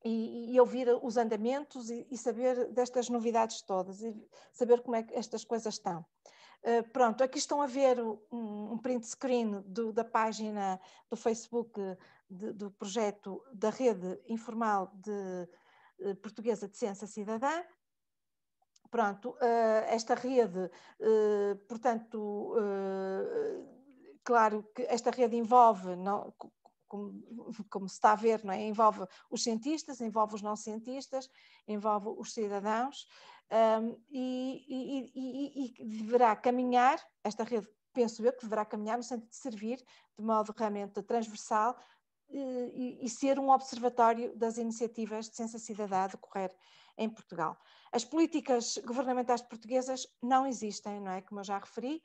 e ouvir os andamentos e saber destas novidades todas, e saber como é que estas coisas estão. Pronto, aqui estão a ver um print screen da página do Facebook do projeto da Rede Informal Portuguesa de Ciência Cidadã. Pronto, esta rede, portanto, claro que esta rede envolve, como se está a ver, não é? Envolve os cientistas, envolve os não cientistas, envolve os cidadãos, e deverá caminhar, esta rede, penso eu, que deverá caminhar no sentido de servir de modo realmente transversal e ser um observatório das iniciativas de ciência cidadã a decorrer em Portugal. As políticas governamentais portuguesas não existem, não é? Como eu já referi,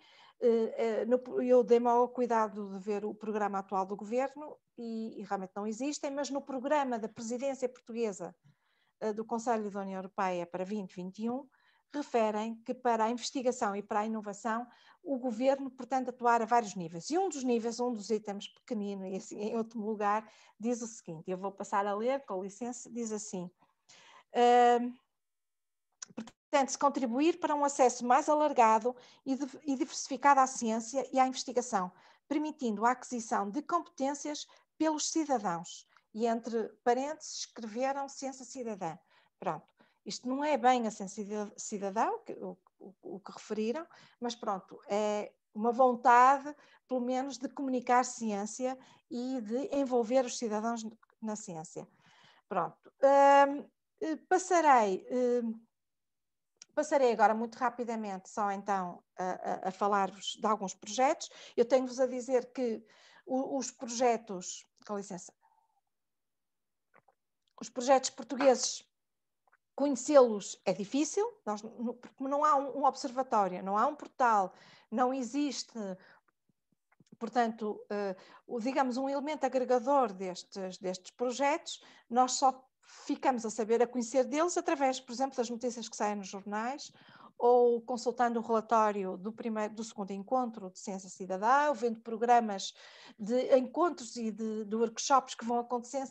eu dei-me ao cuidado de ver o programa atual do governo e realmente não existem, mas no programa da presidência portuguesa do Conselho da União Europeia para 2021, referem que para a investigação e para a inovação o governo pretende atuar a vários níveis. E um dos itens pequenino, e assim, em último lugar, diz o seguinte, eu vou passar a ler, com licença, diz assim: pretende-se contribuir para um acesso mais alargado e diversificado à ciência e à investigação, permitindo a aquisição de competências pelos cidadãos. E entre parênteses escreveram ciência cidadã. Pronto. Isto não é bem a ciência cidadã, o que referiram, mas pronto, é uma vontade, pelo menos, de comunicar ciência e de envolver os cidadãos na ciência. Pronto. Passarei agora muito rapidamente só então a falar-vos de alguns projetos. Eu tenho-vos a dizer que os projetos, com licença, os projetos portugueses, conhecê-los é difícil, porque não há um observatório, não há um portal, não existe, portanto, digamos, um elemento agregador destes projetos. Nós só ficamos a saber, a conhecer deles através, por exemplo, das notícias que saem nos jornais, ou consultando o relatório do segundo encontro de Ciência Cidadã, ou vendo programas de encontros e de workshops que vão acontecendo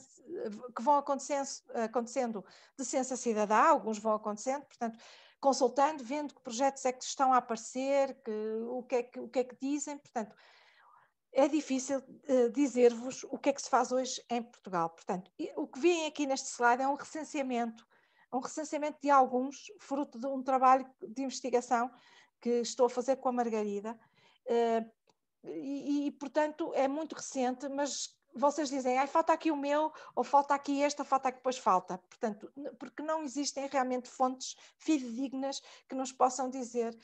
de Ciência Cidadã, alguns vão acontecendo, portanto, consultando, vendo que projetos é que estão a aparecer, o que é que dizem, portanto, é difícil dizer-vos o que é que se faz hoje em Portugal. Portanto, o que vem aqui neste slide é um recenseamento de alguns, fruto de um trabalho de investigação que estou a fazer com a Margarida, portanto, é muito recente, mas vocês dizem, falta aqui o meu, ou falta aqui este, ou falta aqui, depois falta. Portanto, porque não existem realmente fontes fidedignas que nos possam dizer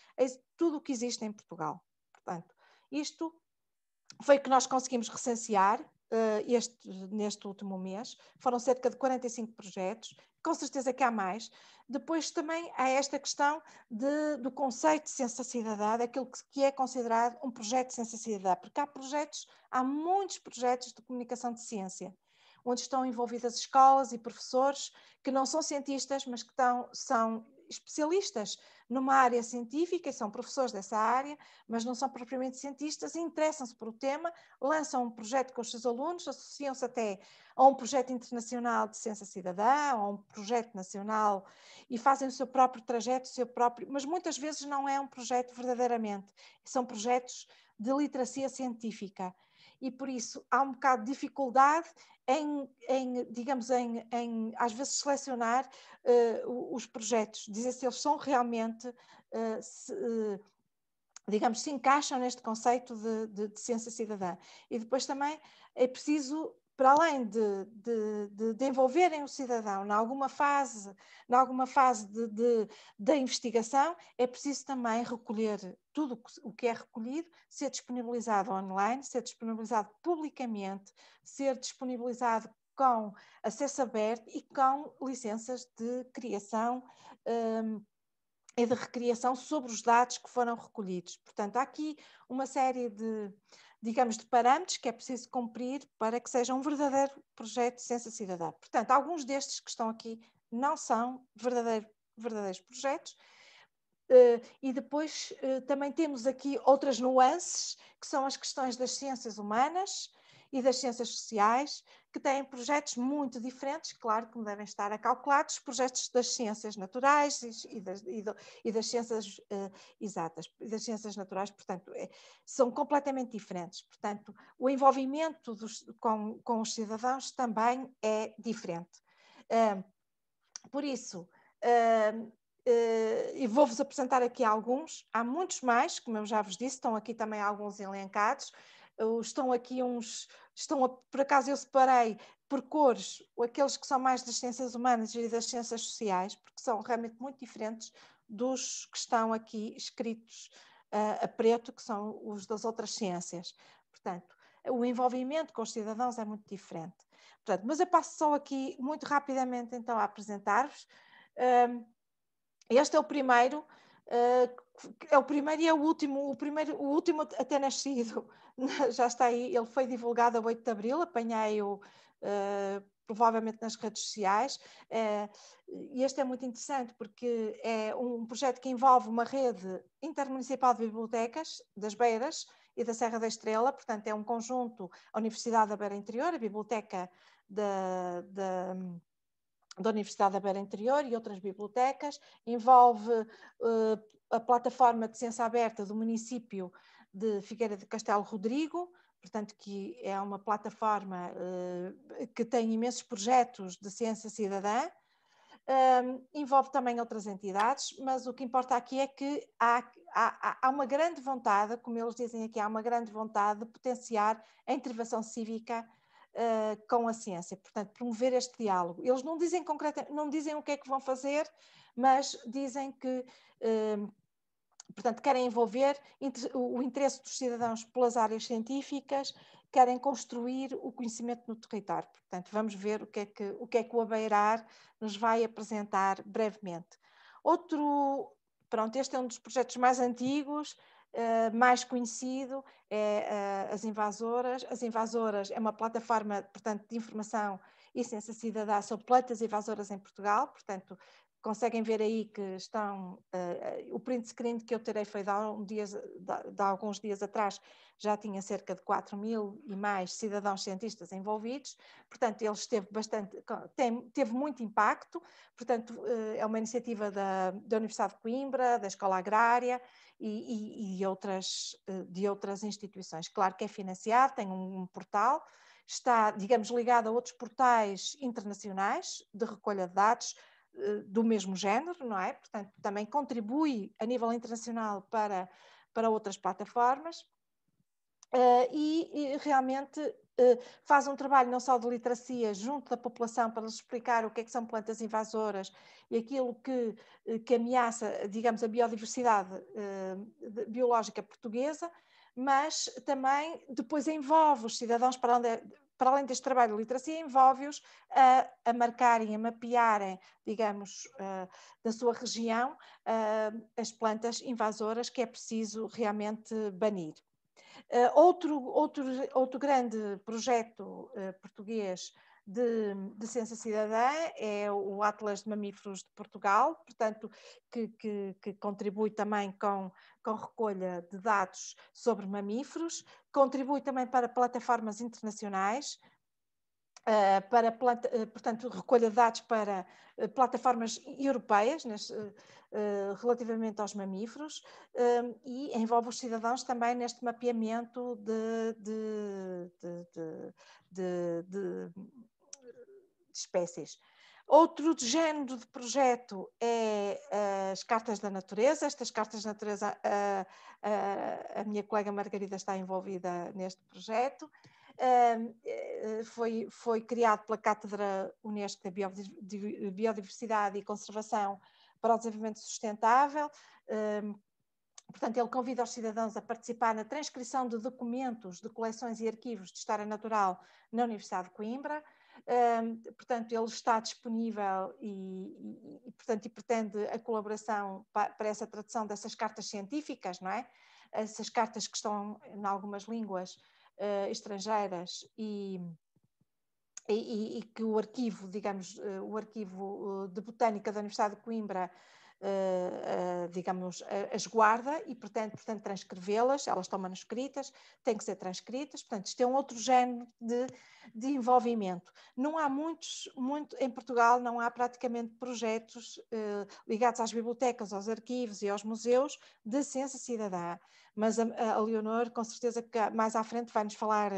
tudo o que existe em Portugal. Portanto, isto foi o que nós conseguimos recensear neste último mês. Foram cerca de 45 projetos, com certeza que há mais. Depois também há esta questão do conceito de ciência cidadã, daquilo que é considerado um projeto de ciência cidadã, porque há muitos projetos de comunicação de ciência, onde estão envolvidas escolas e professores que não são cientistas, mas que são especialistas numa área científica, são professores dessa área, mas não são propriamente cientistas, interessam-se por o tema, lançam um projeto com os seus alunos, associam-se até a um projeto internacional de ciência cidadã, a um projeto nacional, e fazem o seu próprio trajeto, mas muitas vezes não é um projeto verdadeiramente, são projetos de literacia científica. E por isso há um bocado de dificuldade digamos, às vezes selecionar os projetos, dizer se eles são realmente, digamos, se encaixam neste conceito de ciência cidadã. E depois também é preciso, para além de envolverem o cidadão em alguma fase da investigação, é preciso também recolher tudo o que é recolhido, ser disponibilizado online, ser disponibilizado publicamente, ser disponibilizado com acesso aberto e com licenças de criação e de recriação sobre os dados que foram recolhidos. Portanto, há aqui uma série digamos, de parâmetros que é preciso cumprir para que seja um verdadeiro projeto de ciência cidadã. Portanto, alguns destes que estão aqui não são verdadeiros projetos. E depois também temos aqui outras nuances, que são as questões das ciências humanas e das ciências sociais, que têm projetos muito diferentes, claro que devem estar acalculados, projetos das ciências naturais e das ciências exatas, e das ciências naturais, portanto, são completamente diferentes. Portanto, o envolvimento com os cidadãos também é diferente. Por isso, e vou-vos apresentar aqui alguns, há muitos mais, como eu já vos disse, estão aqui também alguns elencados, estão aqui por acaso eu separei por cores aqueles que são mais das ciências humanas e das ciências sociais, porque são realmente muito diferentes dos que estão aqui escritos a preto, que são os das outras ciências. Portanto, o envolvimento com os cidadãos é muito diferente. Portanto, mas eu passo só aqui muito rapidamente então a apresentar-vos. Este é o primeiro, e é o último, o último até nascido, já está aí, ele foi divulgado a 8 de Abril, apanhei-o provavelmente nas redes sociais, e este é muito interessante porque é um projeto que envolve uma rede intermunicipal de bibliotecas das Beiras e da Serra da Estrela, portanto é um conjunto, a Universidade da Beira Interior, a Biblioteca da Universidade da Beira Interior e outras bibliotecas, envolve a plataforma de ciência aberta do município de Figueira de Castelo Rodrigo, portanto que é uma plataforma que tem imensos projetos de ciência cidadã, envolve também outras entidades, mas o que importa aqui é que há uma grande vontade, como eles dizem aqui, há uma grande vontade de potenciar a intervenção cívica com a ciência, portanto, promover este diálogo. Eles não dizem não dizem o que é que vão fazer, mas dizem que, portanto, querem envolver o interesse dos cidadãos pelas áreas científicas, querem construir o conhecimento no território. Portanto, vamos ver o que é que o ABEIRAR nos vai apresentar brevemente. Este é um dos projetos mais antigos, mais conhecido, é as Invasoras. As Invasoras é uma plataforma, portanto, de informação e ciência cidadã sobre plantas invasoras em Portugal, portanto, conseguem ver aí que estão, o print screen que eu terei foi de alguns dias atrás, já tinha cerca de 4.000 e mais cidadãos cientistas envolvidos, portanto, eles teve muito impacto, portanto, é uma iniciativa da Universidade de Coimbra, da Escola Agrária e de outras instituições. Claro que é financiado, tem um portal, está, digamos, ligado a outros portais internacionais de recolha de dados, do mesmo género, não é? Portanto, também contribui a nível internacional para outras plataformas e realmente faz um trabalho não só de literacia junto da população para lhes explicar o que é que são plantas invasoras e aquilo que ameaça, digamos, a biodiversidade biológica portuguesa, mas também depois envolve os cidadãos para além deste trabalho de literacia, envolve-os a marcarem, a mapearem, digamos, da sua região, as plantas invasoras que é preciso realmente banir. Outro grande projeto português de ciência cidadã é o Atlas de Mamíferos de Portugal, portanto, que contribui também com recolha de dados sobre mamíferos, contribui também para plataformas internacionais, portanto, recolha de dados para plataformas europeias relativamente aos mamíferos e envolve os cidadãos também neste mapeamento de espécies. Outro género de projeto é as cartas da natureza. Estas cartas da natureza, a minha colega Margarida está envolvida neste projeto. Foi criado pela Cátedra Unesco de Biodiversidade e Conservação para o Desenvolvimento Sustentável. Portanto, ele convida os cidadãos a participar na transcrição de documentos de coleções e arquivos de história natural na Universidade de Coimbra. Portanto, ele está disponível e pretende a colaboração para essa tradução dessas cartas científicas, não é? Essas cartas que estão em algumas línguas estrangeiras e que o arquivo, digamos, o arquivo de botânica da Universidade de Coimbra, digamos, as guarda e pretende transcrevê-las. Elas estão manuscritas, têm que ser transcritas, portanto isto é um outro género de envolvimento. Não há em Portugal não há praticamente projetos ligados às bibliotecas, aos arquivos e aos museus de ciência cidadã, mas a Leonor com certeza que mais à frente vai-nos falar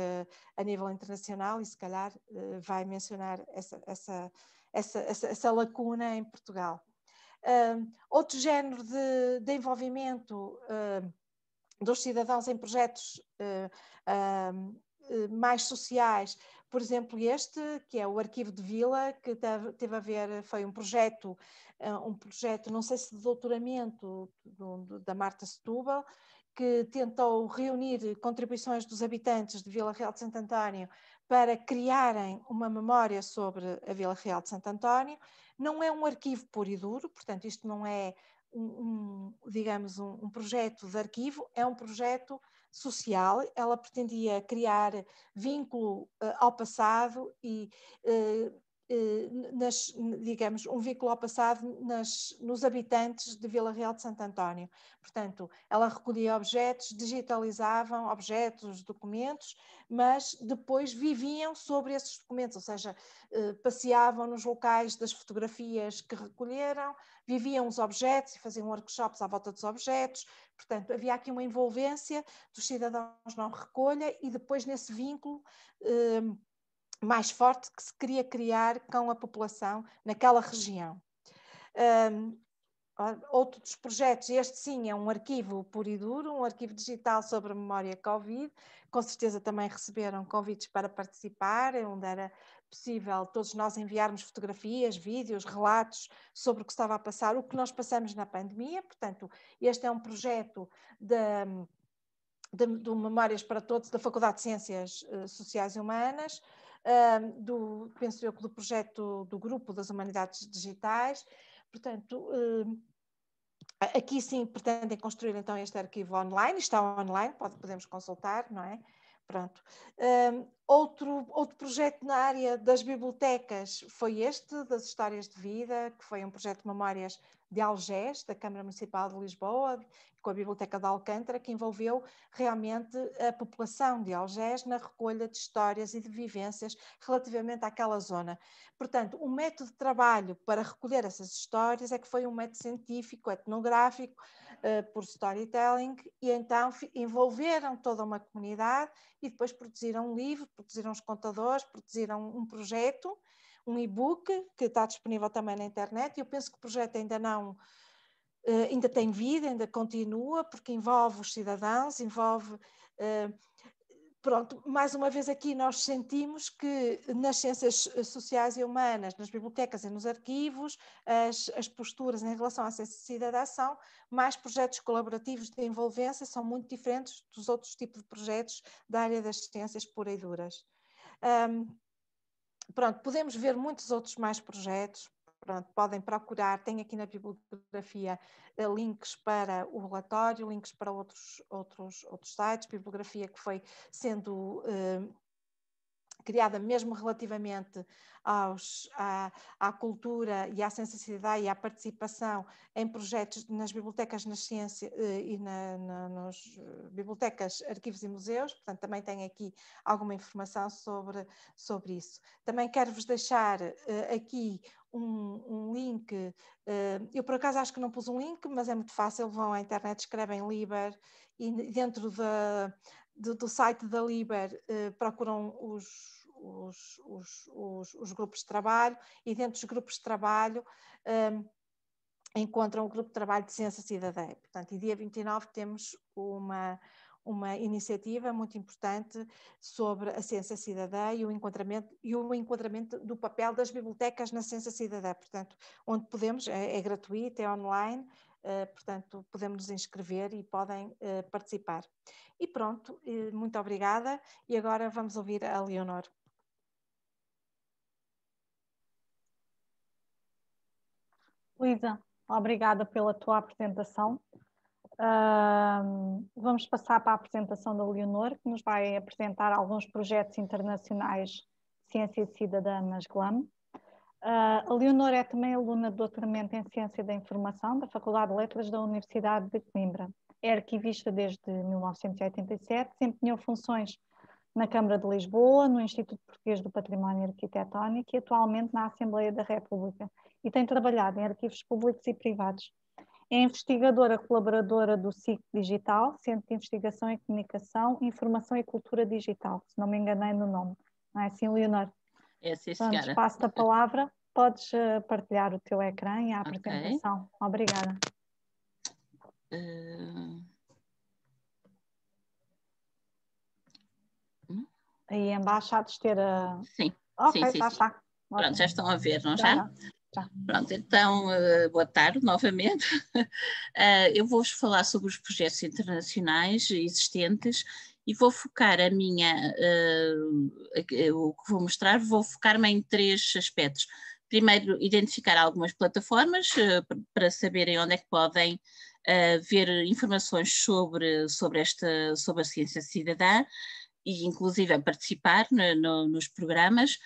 a nível internacional e se calhar vai mencionar essa lacuna em Portugal. Outro género de envolvimento dos cidadãos em projetos mais sociais, por exemplo este, que é o Arquivo de Vila, que teve a ver, foi um projeto, não sei se de doutoramento, da Marta Setúbal, que tentou reunir contribuições dos habitantes de Vila Real de Santo António para criarem uma memória sobre a Vila Real de Santo António. Não é um arquivo puro e duro, portanto isto não é digamos, um projeto de arquivo, é um projeto social. Ela pretendia criar vínculo ao passado e digamos, um vínculo ao passado nos habitantes de Vila Real de Santo António. Portanto, ela recolhia objetos, digitalizavam objetos, documentos, mas depois viviam sobre esses documentos, ou seja, passeavam nos locais das fotografias que recolheram, viviam os objetos e faziam workshops à volta dos objetos. Portanto, havia aqui uma envolvência dos cidadãos na recolha e depois nesse vínculo mais forte que se queria criar com a população naquela região. Outro dos projetos, este sim é um arquivo puro e duro, um arquivo digital sobre a memória Covid, com certeza também receberam convites para participar, onde era possível todos nós enviarmos fotografias, vídeos, relatos sobre o que estava a passar, o que nós passamos na pandemia. Portanto, este é um projeto do Memórias para Todos, da Faculdade de Ciências Sociais e Humanas, penso eu que do projeto do Grupo das Humanidades Digitais. Portanto, aqui sim pretendem construir então este arquivo online, está online, podemos consultar, não é? Pronto. Outro projeto na área das bibliotecas foi este, das Histórias de Vida, que foi um projeto de memórias de Algés, da Câmara Municipal de Lisboa, com a Biblioteca de Alcântara, que envolveu realmente a população de Algés na recolha de histórias e de vivências relativamente àquela zona. Portanto, o método de trabalho para recolher essas histórias é que foi um método científico, etnográfico, por storytelling, e então envolveram toda uma comunidade e depois produziram um livro, produziram os contadores, produziram um projeto, um e-book que está disponível também na internet. Eu penso que o projeto ainda tem vida, ainda continua, porque envolve os cidadãos, envolve... Pronto, mais uma vez aqui nós sentimos que nas ciências sociais e humanas, nas bibliotecas e nos arquivos, as posturas em relação à ciência cidadã são mais projetos colaborativos de envolvência, são muito diferentes dos outros tipos de projetos da área das ciências puras e duras. Pronto, podemos ver muitos outros mais projetos. Pronto, podem procurar, tem aqui na bibliografia links para o relatório, links para outros sites, bibliografia que foi sendo criada mesmo relativamente à cultura e à sensibilidade e à participação em projetos nas bibliotecas, nas ciências e nas bibliotecas, arquivos e museus. Portanto, também tem aqui alguma informação sobre isso. Também quero-vos deixar aqui um link, eu por acaso acho que não pus um link, mas é muito fácil, vão à internet, escrevem Liber e dentro do site da Liber procuram os grupos de trabalho e dentro dos grupos de trabalho encontram o grupo de trabalho de Ciência Cidadã. Portanto, e dia 29 temos uma iniciativa muito importante sobre a ciência cidadã e o enquadramento do papel das bibliotecas na ciência cidadã. Portanto, onde podemos, é gratuito, é online, portanto, podemos nos inscrever e podem participar. E pronto, muito obrigada. E agora vamos ouvir a Leonor. Luísa, obrigada pela tua apresentação. Vamos passar para a apresentação da Leonor, que nos vai apresentar alguns projetos internacionais de ciência cidadã nas GLAM. A Leonor é também aluna de doutoramento em Ciência da Informação da Faculdade de Letras da Universidade de Coimbra. É arquivista desde 1987, desempenhou funções na Câmara de Lisboa, no Instituto Português do Património Arquitetónico e atualmente na Assembleia da República, e tem trabalhado em arquivos públicos e privados. É investigadora colaboradora do SIC Digital, Centro de Investigação e Comunicação, Informação e Cultura Digital, se não me enganei no nome. Não é assim, Leonor? É sim, senhora. Então, passo a palavra, podes partilhar o teu ecrã e a apresentação. Okay. Obrigada. Aí embaixo há de ter a... Sim, ok, sim. Está. Pronto, já estão a ver, não já? Já. Pronto, então, boa tarde novamente. Eu vou-vos falar sobre os projetos internacionais existentes e vou focar o que vou mostrar, vou focar-me em 3 aspectos. Primeiro, identificar algumas plataformas para saberem onde é que podem ver informações sobre a ciência cidadã e inclusive a participar nos programas.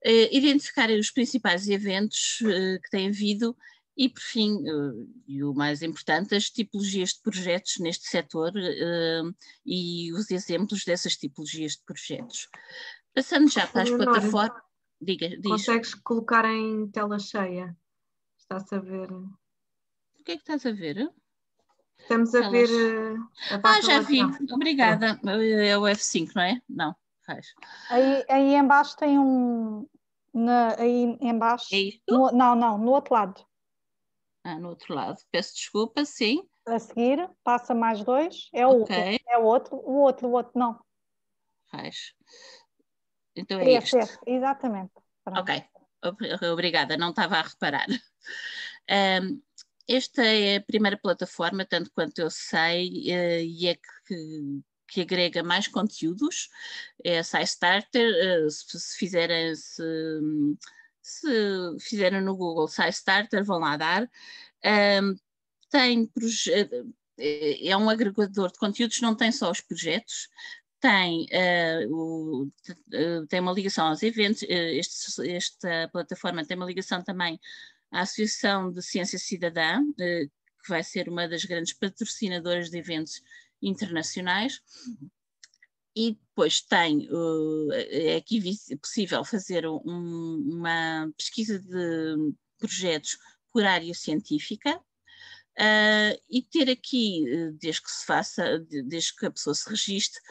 Identificar os principais eventos que têm havido e, por fim, e o mais importante, as tipologias de projetos neste setor e os exemplos dessas tipologias de projetos. Passando já para as plataformas... Diz. Consegues colocar em tela cheia? Está-se a ver? O que é que estás a ver? Estamos a ver a já vi. Obrigada. É o F5, não é? Não. Faz. Aí em baixo tem aí em baixo. É isto? No outro lado. no outro lado. Peço desculpa, sim. A seguir, passa mais 2. É o último. É o outro, não. Faz. Então é este. Exatamente. Pronto. Ok, obrigada, não estava a reparar. Esta é a primeira plataforma, tanto quanto eu sei, e é que agrega mais conteúdos. É a SciStarter. Se fizerem no Google SciStarter, vão lá dar. É um agregador de conteúdos, não tem só os projetos, tem uma ligação aos eventos. Esta plataforma tem uma ligação também à Associação de Ciência Cidadã, que vai ser uma das grandes patrocinadoras de eventos internacionais. E depois é aqui possível fazer uma pesquisa de projetos por área científica. E ter aqui, desde que a pessoa se registre,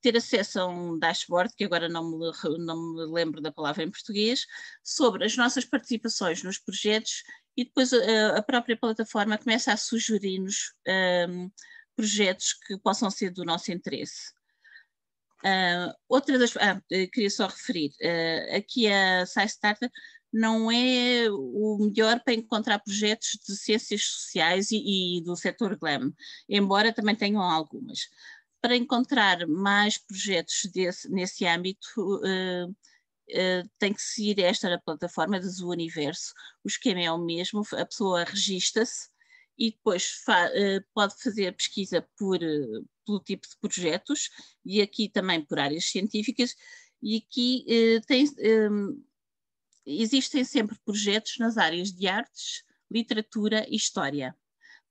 ter acesso a um dashboard, que agora não me lembro da palavra em português, sobre as nossas participações nos projetos, e depois a própria plataforma começa a sugerir-nos projetos que possam ser do nosso interesse. Queria só referir, aqui a SciStarter não é o melhor para encontrar projetos de ciências sociais e do setor GLAM, embora também tenham algumas. Para encontrar mais projetos nesse âmbito, tem que seguir esta plataforma do Zooniverso. O esquema é o mesmo, a pessoa registra-se e depois pode fazer a pesquisa pelo tipo de projetos, e aqui também por áreas científicas, e aqui existem sempre projetos nas áreas de artes, literatura e história.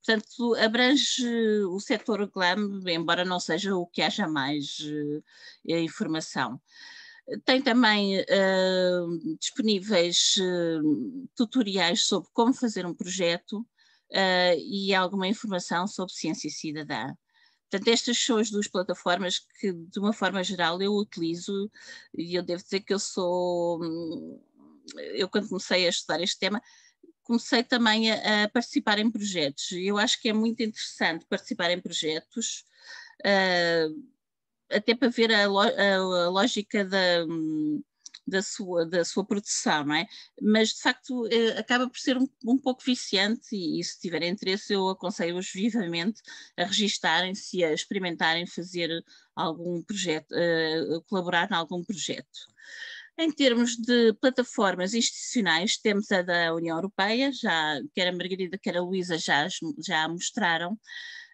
Portanto, abrange o setor GLAM, embora não seja o que haja mais informação. Tem também disponíveis tutoriais sobre como fazer um projeto e alguma informação sobre ciência cidadã. Portanto, estas são as duas plataformas que, de uma forma geral, eu utilizo, e eu devo dizer que eu quando comecei a estudar este tema, comecei também a participar em projetos. Eu acho que é muito interessante participar em projetos, até para ver a lógica da sua produção, não é? Mas, de facto, acaba por ser um pouco viciante, e se tiverem interesse, eu aconselho-os vivamente a registarem-se e a experimentarem fazer algum projeto, colaborar em algum projeto. Em termos de plataformas institucionais, temos a da União Europeia, quer a Margarida, quer a Luísa já mostraram.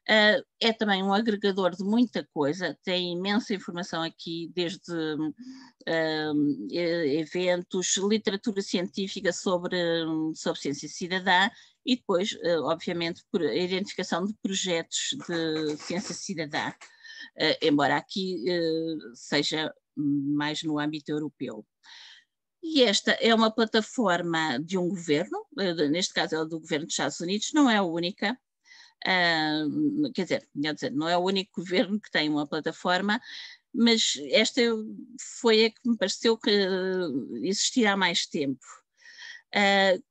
É também um agregador de muita coisa, tem imensa informação aqui, desde eventos, literatura científica sobre ciência cidadã, e depois, obviamente, por a identificação de projetos de ciência cidadã, embora aqui seja mais no âmbito europeu. E esta é uma plataforma de um governo, neste caso é do governo dos Estados Unidos, não é a única, quer dizer, não é o único governo que tem uma plataforma, mas esta foi a que me pareceu que existirá há mais tempo.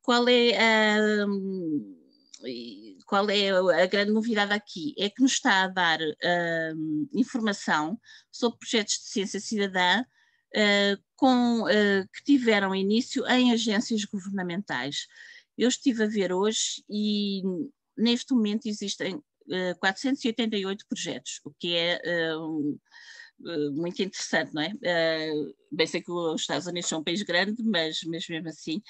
Qual é a grande novidade aqui? É que nos está a dar informação sobre projetos de ciência cidadã que tiveram início em agências governamentais. Eu estive a ver hoje e neste momento existem 488 projetos, o que é muito interessante, não é? Bem sei que os Estados Unidos são um país grande, mas mesmo assim,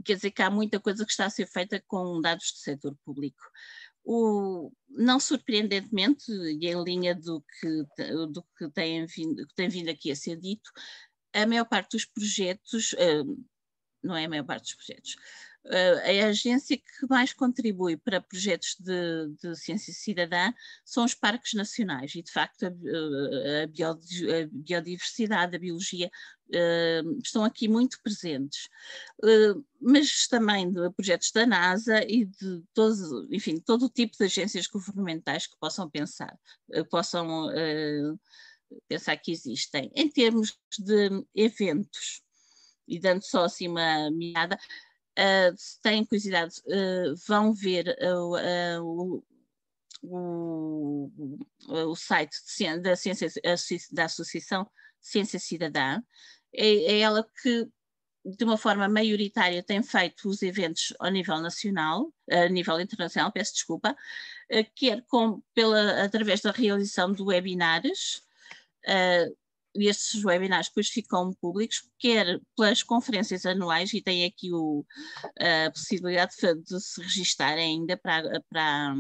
quer dizer que há muita coisa que está a ser feita com dados do setor público. Não surpreendentemente, e em linha do que tem vindo aqui a ser dito, a maior parte dos projetos, não é a maior parte dos projetos, a agência que mais contribui para projetos de ciência cidadã são os parques nacionais, e de facto a biodiversidade, a biologia estão aqui muito presentes, mas também de projetos da NASA e de todo o tipo de agências governamentais que possam pensar que existem. Em termos de eventos, e dando só assim uma mirada, se têm curiosidade, vão ver o site da Associação Ciência Cidadã. É ela que, de uma forma maioritária, tem feito os eventos ao nível nacional, a nível internacional, peço desculpa, quer através da realização de webinars, e estes webinars depois ficam públicos, quer pelas conferências anuais, e tem aqui a possibilidade de se registar ainda para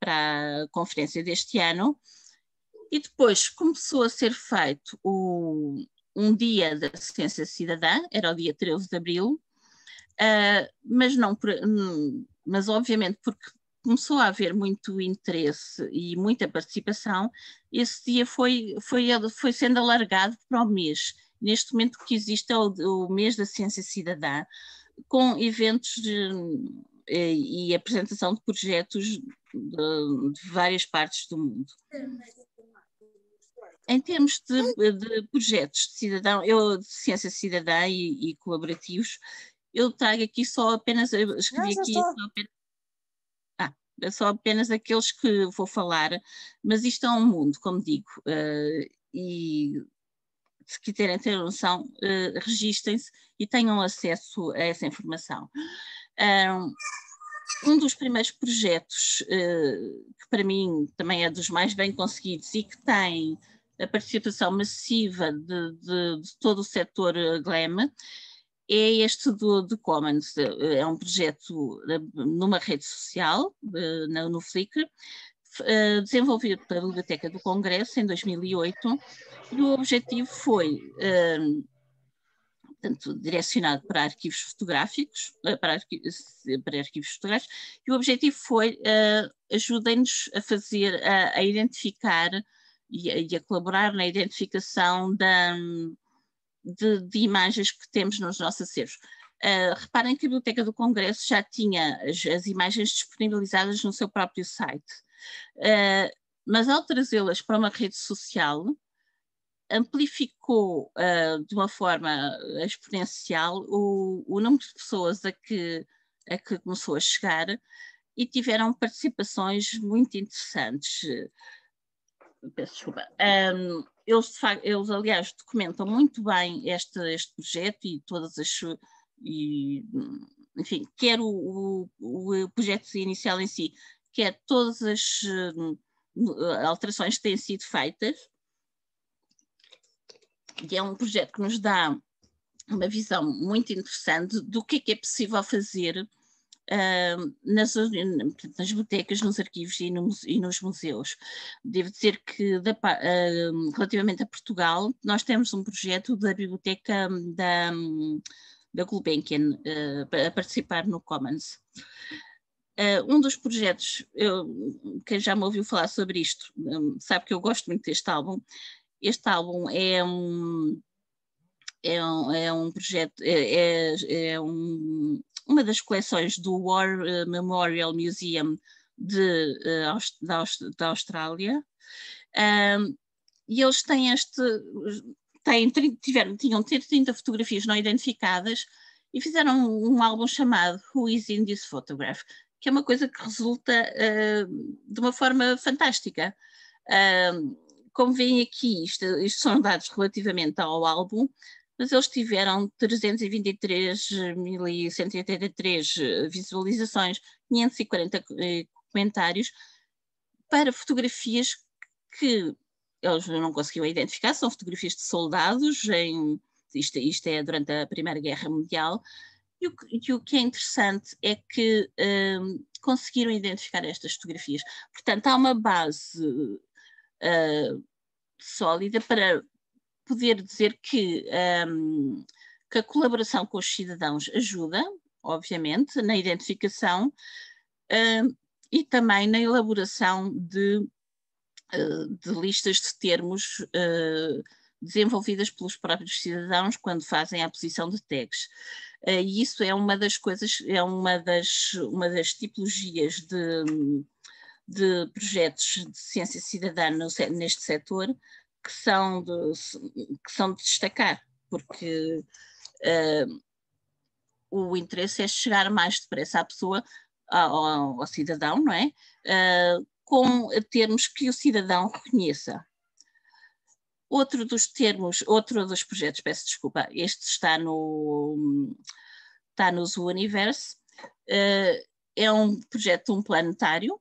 a conferência deste ano. E depois começou a ser feito um dia da ciência cidadã, era o dia 13 de abril, mas obviamente porque começou a haver muito interesse e muita participação, esse dia foi sendo alargado para o mês. Neste momento o que existe é o mês da ciência cidadã, com eventos e apresentação de projetos de várias partes do mundo. Em termos de projetos de cidadão, de ciência cidadã e colaborativos, eu trago aqui só apenas, escrevi aqui só apenas aqueles que vou falar, mas isto é um mundo, como digo, e se quiserem ter noção, registrem-se e tenham acesso a essa informação. Um dos primeiros projetos, que para mim também é dos mais bem conseguidos e que tem a participação massiva de todo o setor GLAM, é este do Commons. É um projeto numa rede social, no Flickr, desenvolvido pela Biblioteca do Congresso em 2008, e o objetivo foi, portanto, direcionado para arquivos fotográficos, e o objetivo foi ajudem-nos a fazer, a identificar e a colaborar na identificação de imagens que temos nos nossos acervos. Reparem que a Biblioteca do Congresso já tinha as imagens disponibilizadas no seu próprio site, mas ao trazê-las para uma rede social, amplificou de uma forma exponencial o número de pessoas a que começou a chegar, e tiveram participações muito interessantes. Peço desculpa. Eles, aliás, documentam muito bem este projeto e todas as... enfim, quer o projeto inicial em si, quer todas as alterações que têm sido feitas. E é um projeto que nos dá uma visão muito interessante do que é possível fazer nas bibliotecas, nos arquivos e nos museus. Devo dizer que, relativamente a Portugal, nós temos um projeto da Biblioteca da Gulbenkian a participar no Commons. Um dos projetos, quem já me ouviu falar sobre isto, sabe que eu gosto muito deste álbum. Este álbum é um projeto, uma das coleções do War Memorial Museum da Austrália, e eles têm tinham 30 fotografias não identificadas e fizeram um álbum chamado Who is in this Photograph, que é uma coisa que resulta de uma forma fantástica. Como veem aqui, isto são dados relativamente ao álbum, mas eles tiveram 323.183 visualizações, 540 comentários para fotografias que eles não conseguiam identificar, são fotografias de soldados, isto é durante a Primeira Guerra Mundial, e o que é interessante é que conseguiram identificar estas fotografias. Portanto, há uma base sólida para poder dizer que a colaboração com os cidadãos ajuda, obviamente, na identificação e também na elaboração de listas de termos desenvolvidas pelos próprios cidadãos quando fazem a aposição de tags. E isso é uma das coisas, é uma das tipologias de projetos de ciência cidadã neste setor que são de destacar, porque o interesse é chegar mais depressa à pessoa, ao cidadão, não é? Com termos que o cidadão reconheça. Outro dos projetos, peço desculpa, este está no Zooniverse, é um projeto planetário,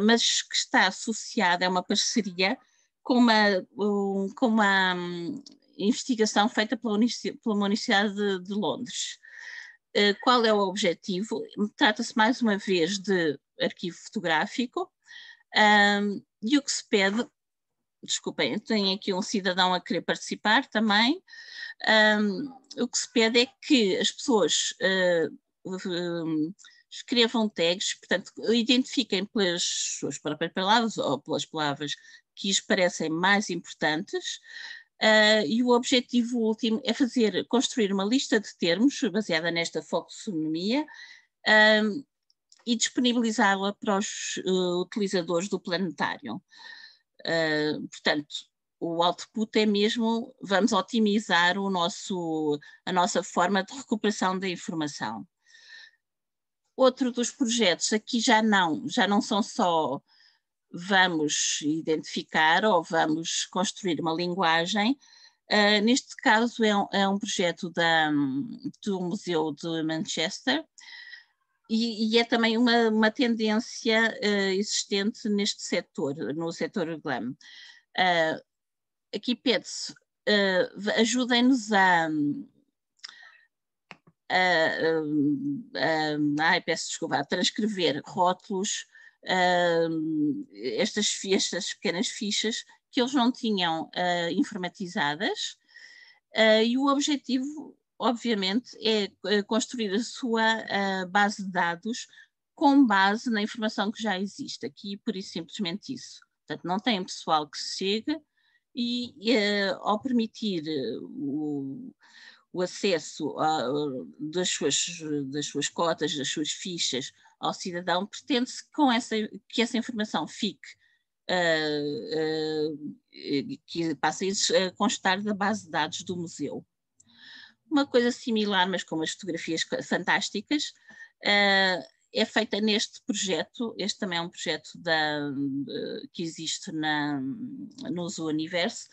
mas que está associado a uma parceria com uma investigação feita pela Universidade de Londres. Qual é o objetivo? Trata-se mais uma vez de arquivo fotográfico, e o que se pede, desculpem, tenho aqui um cidadão a querer participar também, o que se pede é que as pessoas escrevam tags, portanto, identifiquem pelas suas próprias palavras ou pelas palavras que lhes parecem mais importantes, e o objetivo último é construir uma lista de termos baseada nesta foxonomia e disponibilizá-la para os utilizadores do planetário. Portanto, o output é mesmo, vamos otimizar a nossa forma de recuperação da informação. Outro dos projetos aqui já não são só vamos identificar ou vamos construir uma linguagem. Neste caso é um projeto do Museu de Manchester e é também uma tendência existente neste setor, no setor GLAM. Aqui pede-se, ajudem-nos peço desculpa, a transcrever rótulos, estas pequenas fichas que eles não tinham informatizadas, e o objetivo, obviamente, é construir a sua base de dados com base na informação que já existe aqui, por isso simplesmente isso. Portanto, não tem pessoal que se chegue e ao permitir o acesso das suas cotas, das suas fichas ao cidadão, pretende-se que essa informação fique, que passe a constar da base de dados do museu. Uma coisa similar, mas com umas fotografias fantásticas, é feita neste projeto. Este também é um projeto que existe no Zooniverse,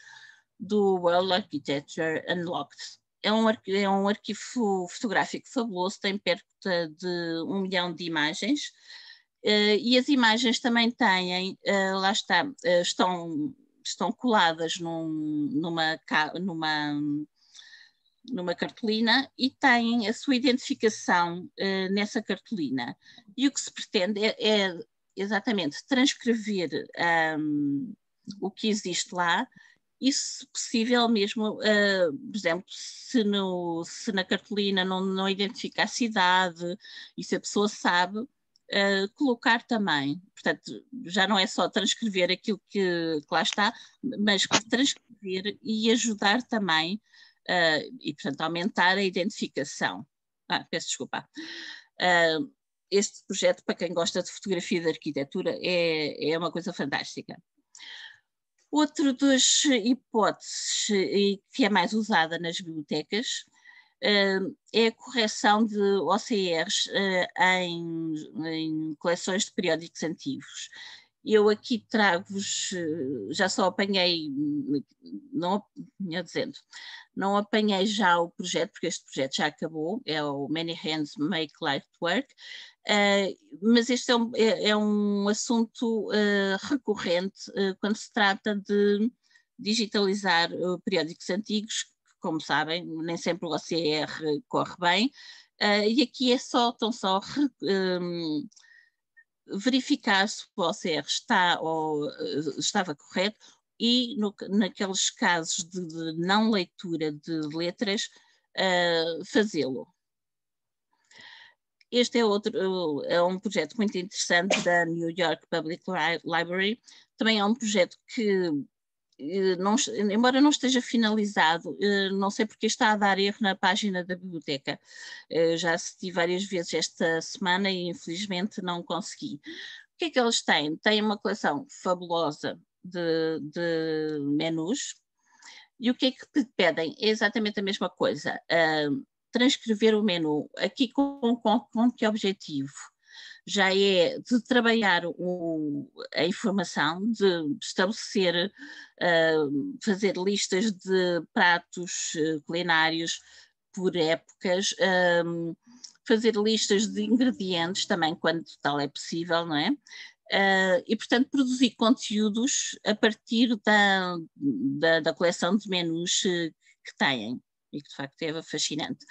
do World Architecture Unlocked. É um arquivo fotográfico fabuloso, tem perto de 1 milhão de imagens, e as imagens também têm, lá está, estão coladas numa cartolina e têm a sua identificação nessa cartolina. E o que se pretende é exatamente transcrever o que existe lá, e se possível mesmo, por exemplo, se na cartolina não identifica a cidade e se a pessoa sabe, colocar também. Portanto, já não é só transcrever aquilo que lá está, mas transcrever e ajudar também, e portanto aumentar a identificação. Peço desculpa. Este projeto, para quem gosta de fotografia e de arquitetura, é uma coisa fantástica. Outro das hipóteses que é mais usada nas bibliotecas é a correção de OCRs em coleções de periódicos antigos. Eu aqui trago-vos, já só apanhei, não apanhei já o projeto, porque este projeto já acabou, é o Many Hands Make Light Work, mas este é um assunto recorrente quando se trata de digitalizar periódicos antigos, que, como sabem, nem sempre o OCR corre bem, e aqui é tão só verificar se o OCR estava correto e naqueles casos de não leitura de letras, fazê-lo. Este é um projeto muito interessante da New York Public Library. Também é um projeto que, embora não esteja finalizado, não sei porque está a dar erro na página da biblioteca. Já assisti várias vezes esta semana e infelizmente não consegui. O que é que eles têm? Têm uma coleção fabulosa de menus. E o que é que pedem? É exatamente a mesma coisa. transcrever o menu. Aqui com que objetivo? Já é de trabalhar a informação, de estabelecer, fazer listas de pratos culinários por épocas, fazer listas de ingredientes também quando tal é possível, não é? E, portanto, produzir conteúdos a partir da coleção de menus que têm, e que de facto é fascinante.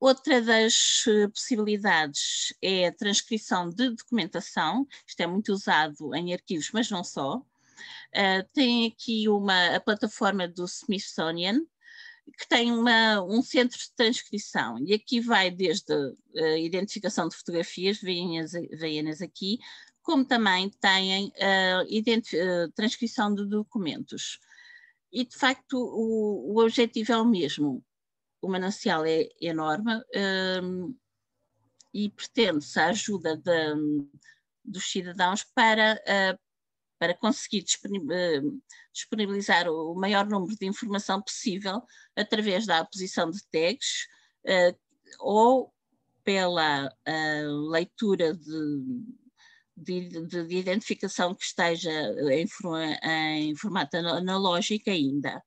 Outra das possibilidades é a transcrição de documentação. Isto é muito usado em arquivos, mas não só. Tem aqui a plataforma do Smithsonian, que tem um centro de transcrição, e aqui vai desde a identificação de fotografias, veem-nas aqui, como também têm transcrição de documentos. E, de facto, o objetivo é o mesmo. O manancial é enorme e pretende-se a ajuda dos cidadãos para conseguir disponibilizar o maior número de informação possível através da aposição de tags ou pela leitura de identificação que esteja em formato analógico ainda.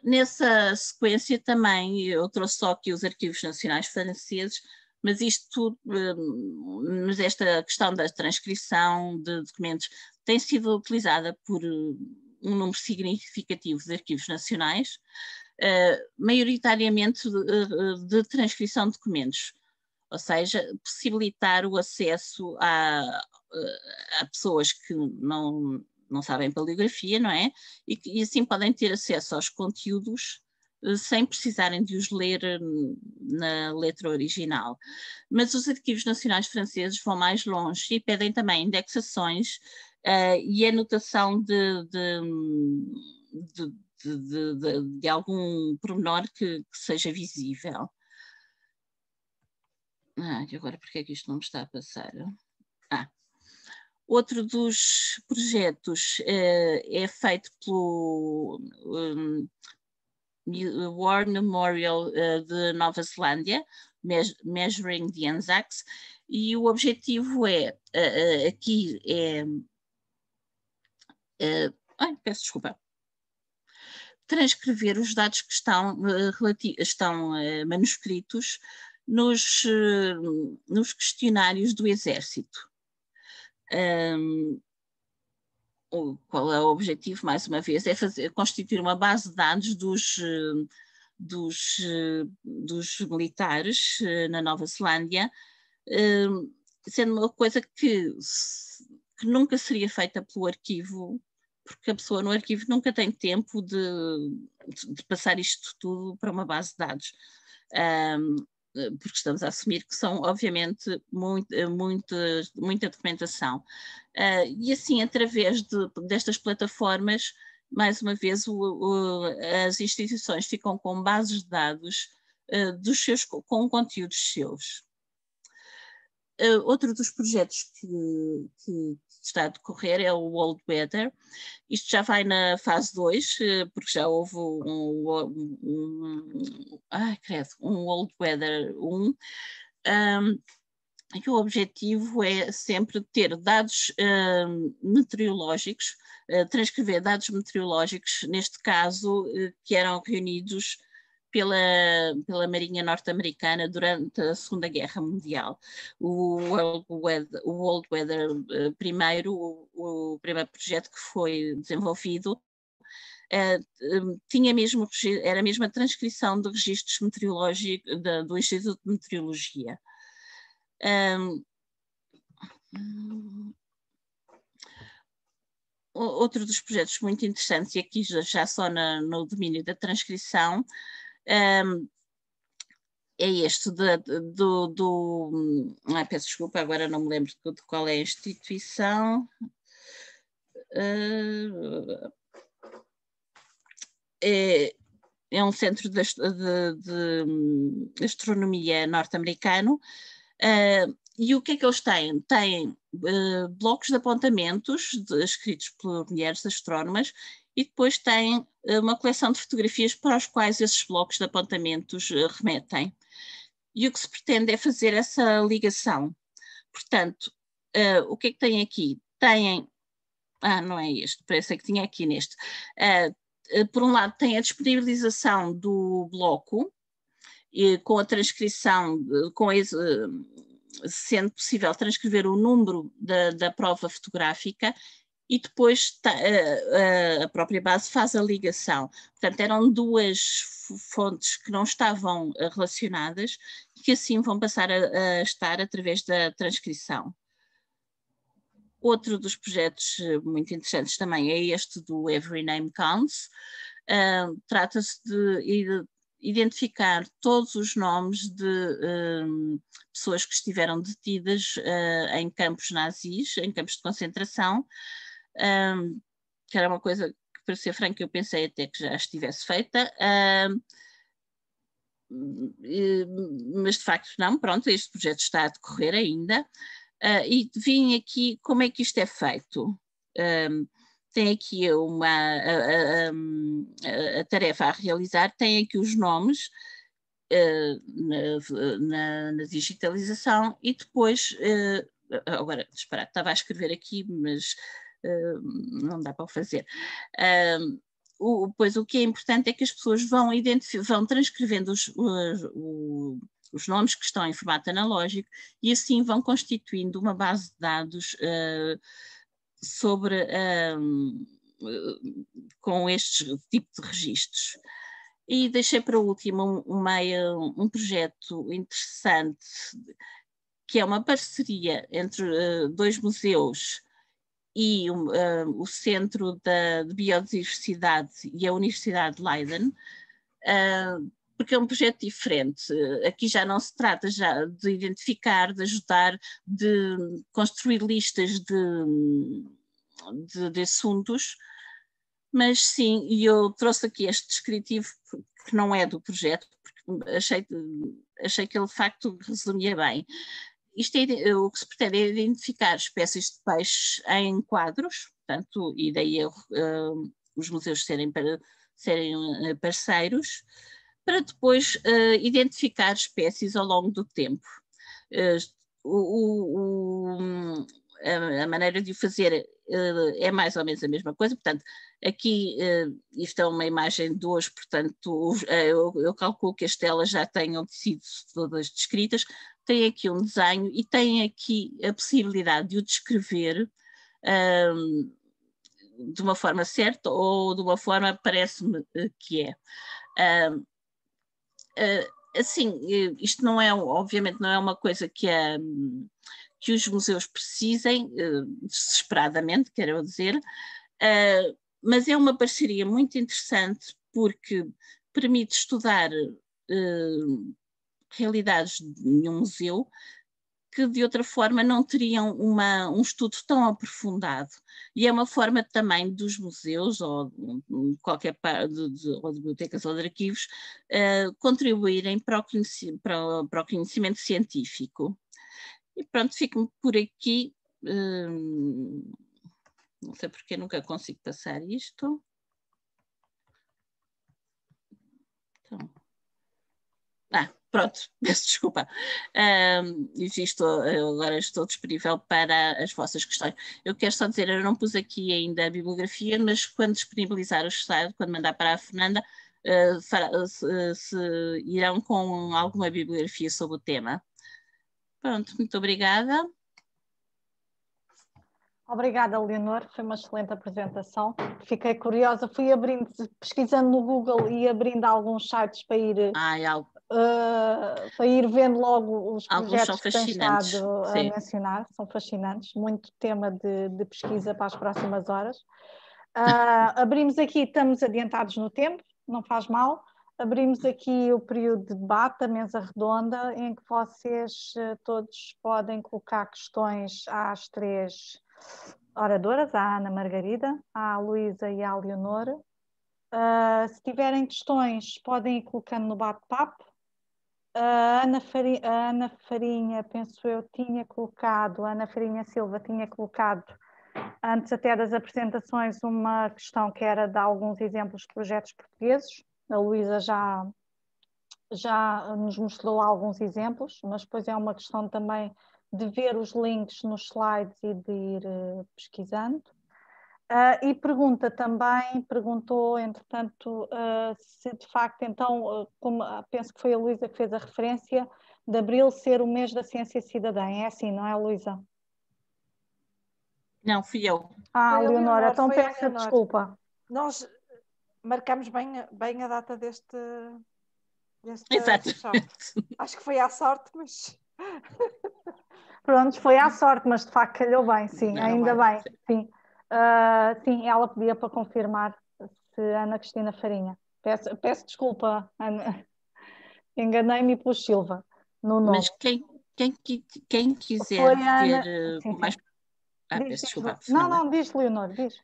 Nessa sequência também eu trouxe só aqui os arquivos nacionais franceses, mas mas esta questão da transcrição de documentos tem sido utilizada por um número significativo de arquivos nacionais, maioritariamente de transcrição de documentos, ou seja, possibilitar o acesso a pessoas que não sabem paleografia, não é? E assim podem ter acesso aos conteúdos sem precisarem de os ler na letra original. Mas os arquivos nacionais franceses vão mais longe e pedem também indexações e anotação de algum pormenor que seja visível. E agora porque é que isto não me está a passar? Outro dos projetos é feito pelo War Memorial de Nova Zelândia, Measuring the Anzacs, e o objetivo aqui peço desculpa, transcrever os dados que estão manuscritos nos questionários do Exército. Qual é o objetivo, mais uma vez, é constituir uma base de dados dos militares na Nova Zelândia, sendo uma coisa que nunca seria feita pelo arquivo, porque a pessoa no arquivo nunca tem tempo de passar isto tudo para uma base de dados. Porque estamos a assumir que são, obviamente, muita documentação. E assim, através destas plataformas, mais uma vez, as instituições ficam com bases de dados com conteúdos seus. Outro dos projetos que está a decorrer é o World Weather. Isto já vai na fase 2, porque já houve um World Weather 1. E o objetivo é sempre ter dados meteorológicos, transcrever dados meteorológicos, neste caso, que eram reunidos pela Marinha Norte-Americana durante a Segunda Guerra Mundial. O World Weather primeiro, o primeiro projeto que foi desenvolvido, era mesmo a transcrição de registros meteorológicos do Instituto de Meteorologia. Outro dos projetos muito interessantes, e aqui já só no domínio da transcrição, é este peço desculpa, agora não me lembro de qual é a instituição. É um centro de astronomia norte-americano. E o que é que eles têm? Têm blocos de apontamentos escritos por mulheres astrónomas e depois tem uma coleção de fotografias para os quais esses blocos de apontamentos remetem. E o que se pretende é fazer essa ligação. Portanto, o que é que tem aqui? Não é este, parece que tinha aqui neste. Por um lado, tem a disponibilização do bloco, com a transcrição, sendo possível transcrever o número da prova fotográfica, e depois a própria base faz a ligação. Portanto, eram duas fontes que não estavam relacionadas e que assim vão passar a estar através da transcrição. Outro dos projetos muito interessantes também é este do Every Name Counts. Trata-se de identificar todos os nomes de pessoas que estiveram detidas em campos nazis, em campos de concentração, que era uma coisa que, para ser franco, eu pensei até que já estivesse feita, mas de facto não. Pronto, este projeto está a decorrer ainda. E vim aqui como é que isto é feito. Tem aqui a tarefa a realizar, tem aqui os nomes na digitalização e depois, agora, espera, estava a escrever aqui, mas não dá para o fazer. Pois o que é importante é que as pessoas vão transcrevendo os nomes que estão em formato analógico e assim vão constituindo uma base de dados com este tipo de registros. E deixei para o último um projeto interessante, que é uma parceria entre dois museus e o Centro de Biodiversidade e a Universidade de Leiden, porque é um projeto diferente. Aqui já não se trata já de identificar, de ajudar, de construir listas de assuntos, mas sim, e eu trouxe aqui este descritivo que não é do projeto, porque achei que ele de facto resumia bem. O que se pretende é identificar espécies de peixes em quadros, portanto, e daí os museus serem parceiros, para depois identificar espécies ao longo do tempo. A maneira de o fazer é mais ou menos a mesma coisa, portanto, aqui isto é uma imagem de hoje, portanto, eu calculo que as telas já tenham sido todas descritas. Tem aqui um desenho e tem aqui a possibilidade de o descrever de uma forma certa ou de uma forma parece-me que é. Assim, isto não é, obviamente, não é uma coisa que os museus precisem desesperadamente, quero dizer, mas é uma parceria muito interessante porque permite estudar realidades de um museu que de outra forma não teriam um estudo tão aprofundado. E é uma forma também dos museus ou qualquer ou de bibliotecas ou de arquivos contribuírem para o conhecimento científico. E pronto, fico por aqui. Não sei porque nunca consigo passar isto. Então... pronto, peço desculpa. Agora estou disponível para as vossas questões. Eu quero só dizer, eu não pus aqui ainda a bibliografia, mas quando disponibilizar o slide, quando mandar para a Fernanda, se irão com alguma bibliografia sobre o tema. Pronto, muito obrigada. Obrigada, Leonor, foi uma excelente apresentação. Fiquei curiosa, fui pesquisando no Google e abrindo alguns sites para ir... para ir vendo logo os projetos que têm estado a mencionar, são fascinantes, muito tema de pesquisa para as próximas horas. Abrimos aqui, estamos adiantados no tempo, não faz mal, abrimos aqui o período de debate, a mesa redonda, em que vocês todos podem colocar questões às três oradoras, à Ana Margarida, à Luísa e à Leonor. Se tiverem questões, podem ir colocando no bate-papo. A Ana Farinha, penso eu, a Ana Farinha Silva tinha colocado antes até das apresentações, uma questão que era de alguns exemplos de projetos portugueses. A Luísa já nos mostrou alguns exemplos, mas depois é uma questão também de ver os links nos slides e de ir pesquisando. E perguntou, entretanto, se de facto, então, como penso que foi a Luísa que fez a referência, de abril ser o mês da ciência cidadã. É assim, não é, Luísa? Não, fui eu. Foi a Leonora, então foi a peço Leonor. desculpa. Nós marcamos bem a data deste Exato. workshop. Acho que foi à sorte, mas... Pronto, foi à sorte, mas de facto calhou bem, sim, Não, ainda bem. bem, sim. Sim, ela pedia para confirmar se Ana Cristina Farinha. Peço desculpa, Ana. Enganei-me pelo Silva no nome. Mas quem quiser Foi ver a Ana... com mais... Diz, desculpa, não, diz, Leonor, diz.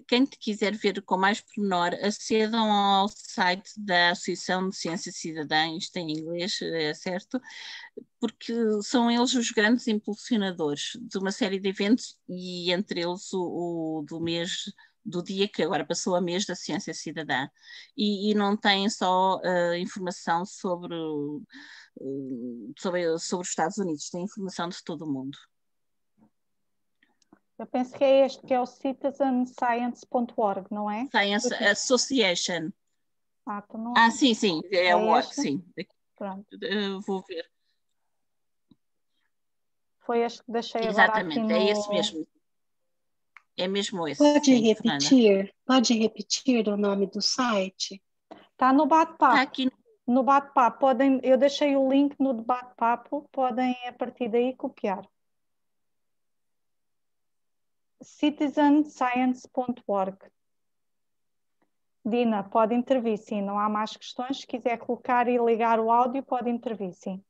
Quem quiser ver com mais pormenor, acedam ao site da Associação de Ciência Cidadã, isto em inglês, é certo, porque são eles os grandes impulsionadores de uma série de eventos e entre eles o do mês, do dia que agora passou a mês da Ciência Cidadã. E não tem só informação sobre os Estados Unidos, tem informação de todo o mundo. Eu penso que é este que é o citizenscience.org, não é? Science Association. Então não é. Sim, é o org, este? sim. Pronto. Vou ver. Foi este que deixei Exatamente, agora aqui no... é esse mesmo. É mesmo esse. Pode repetir o nome do site? Está no bate-papo. Está aqui no bate-papo. Eu deixei o link no bate-papo, podem a partir daí copiar. citizenscience.org. Dina, pode intervir, sim. Não há mais questões. Se quiser colocar e ligar o áudio, pode intervir, sim.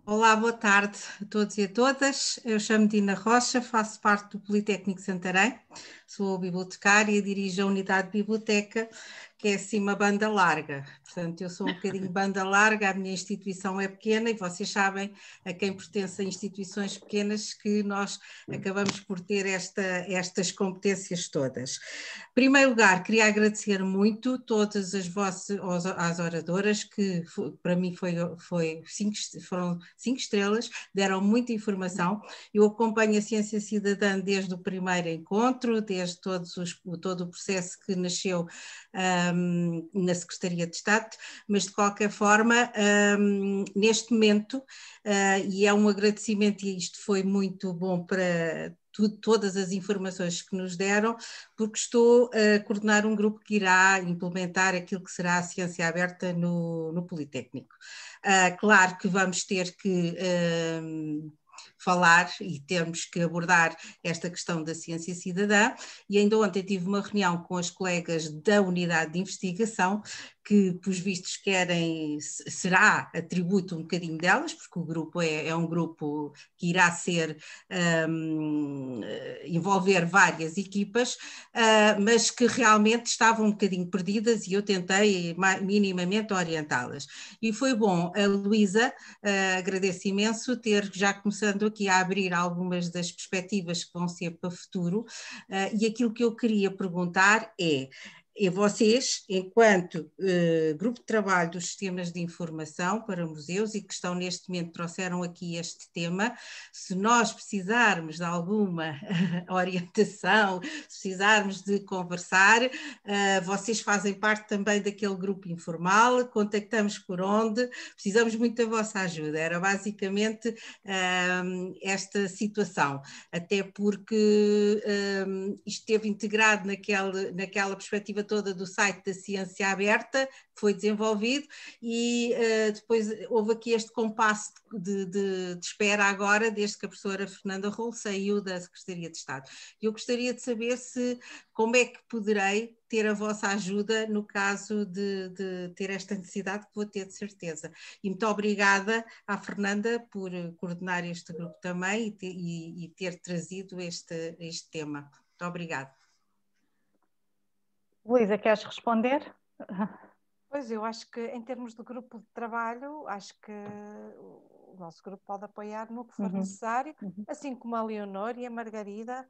Olá, boa tarde a todos e a todas. Eu chamo Dina Rocha, faço parte do Politécnico de Santarém, sou bibliotecária e dirijo a unidade de biblioteca, que é assim uma banda larga. Portanto, eu sou um bocadinho banda larga, a minha instituição é pequena e vocês sabem a quem pertence a instituições pequenas que nós acabamos por ter estas competências todas. Em primeiro lugar, queria agradecer muito todas as oradoras que para mim foram 5 estrelas, deram muita informação. Eu acompanho a Ciência Cidadã desde o primeiro encontro, desde todo o processo que nasceu na Secretaria de Estado, mas de qualquer forma, neste momento, e é um agradecimento, e isto foi muito bom para todas as informações que nos deram, porque estou a coordenar um grupo que irá implementar aquilo que será a ciência aberta no Politécnico. Claro que vamos ter que falar e temos que abordar esta questão da ciência cidadã, e ainda ontem tive uma reunião com as colegas da unidade de investigação, que, pelos vistos, será atributo um bocadinho delas, porque o grupo é um grupo que irá envolver várias equipas, mas que realmente estavam um bocadinho perdidas e eu tentei minimamente orientá-las. E foi bom, a Luísa, agradeço imenso ter já começando aqui a abrir algumas das perspectivas que vão ser para o futuro, e aquilo que eu queria perguntar é, e vocês, enquanto grupo de trabalho dos sistemas de informação para museus e que estão neste momento, trouxeram aqui este tema, se nós precisarmos de alguma orientação, se precisarmos de conversar, vocês fazem parte também daquele grupo informal, contactamos por onde, precisamos muito da vossa ajuda, era basicamente esta situação, até porque isto esteve integrado naquela perspectiva toda do site da Ciência Aberta, que foi desenvolvido, e depois houve aqui este compasso de espera agora, desde que a professora Fernanda Rolo saiu da Secretaria de Estado. Eu gostaria de saber como é que poderei ter a vossa ajuda no caso de ter esta necessidade, que vou ter de certeza. E muito obrigada à Fernanda por coordenar este grupo também e ter trazido este tema. Muito obrigada. Luísa, queres responder? Pois, eu acho que em termos de grupo de trabalho, acho que o nosso grupo pode apoiar no que for necessário, assim como a Leonor e a Margarida,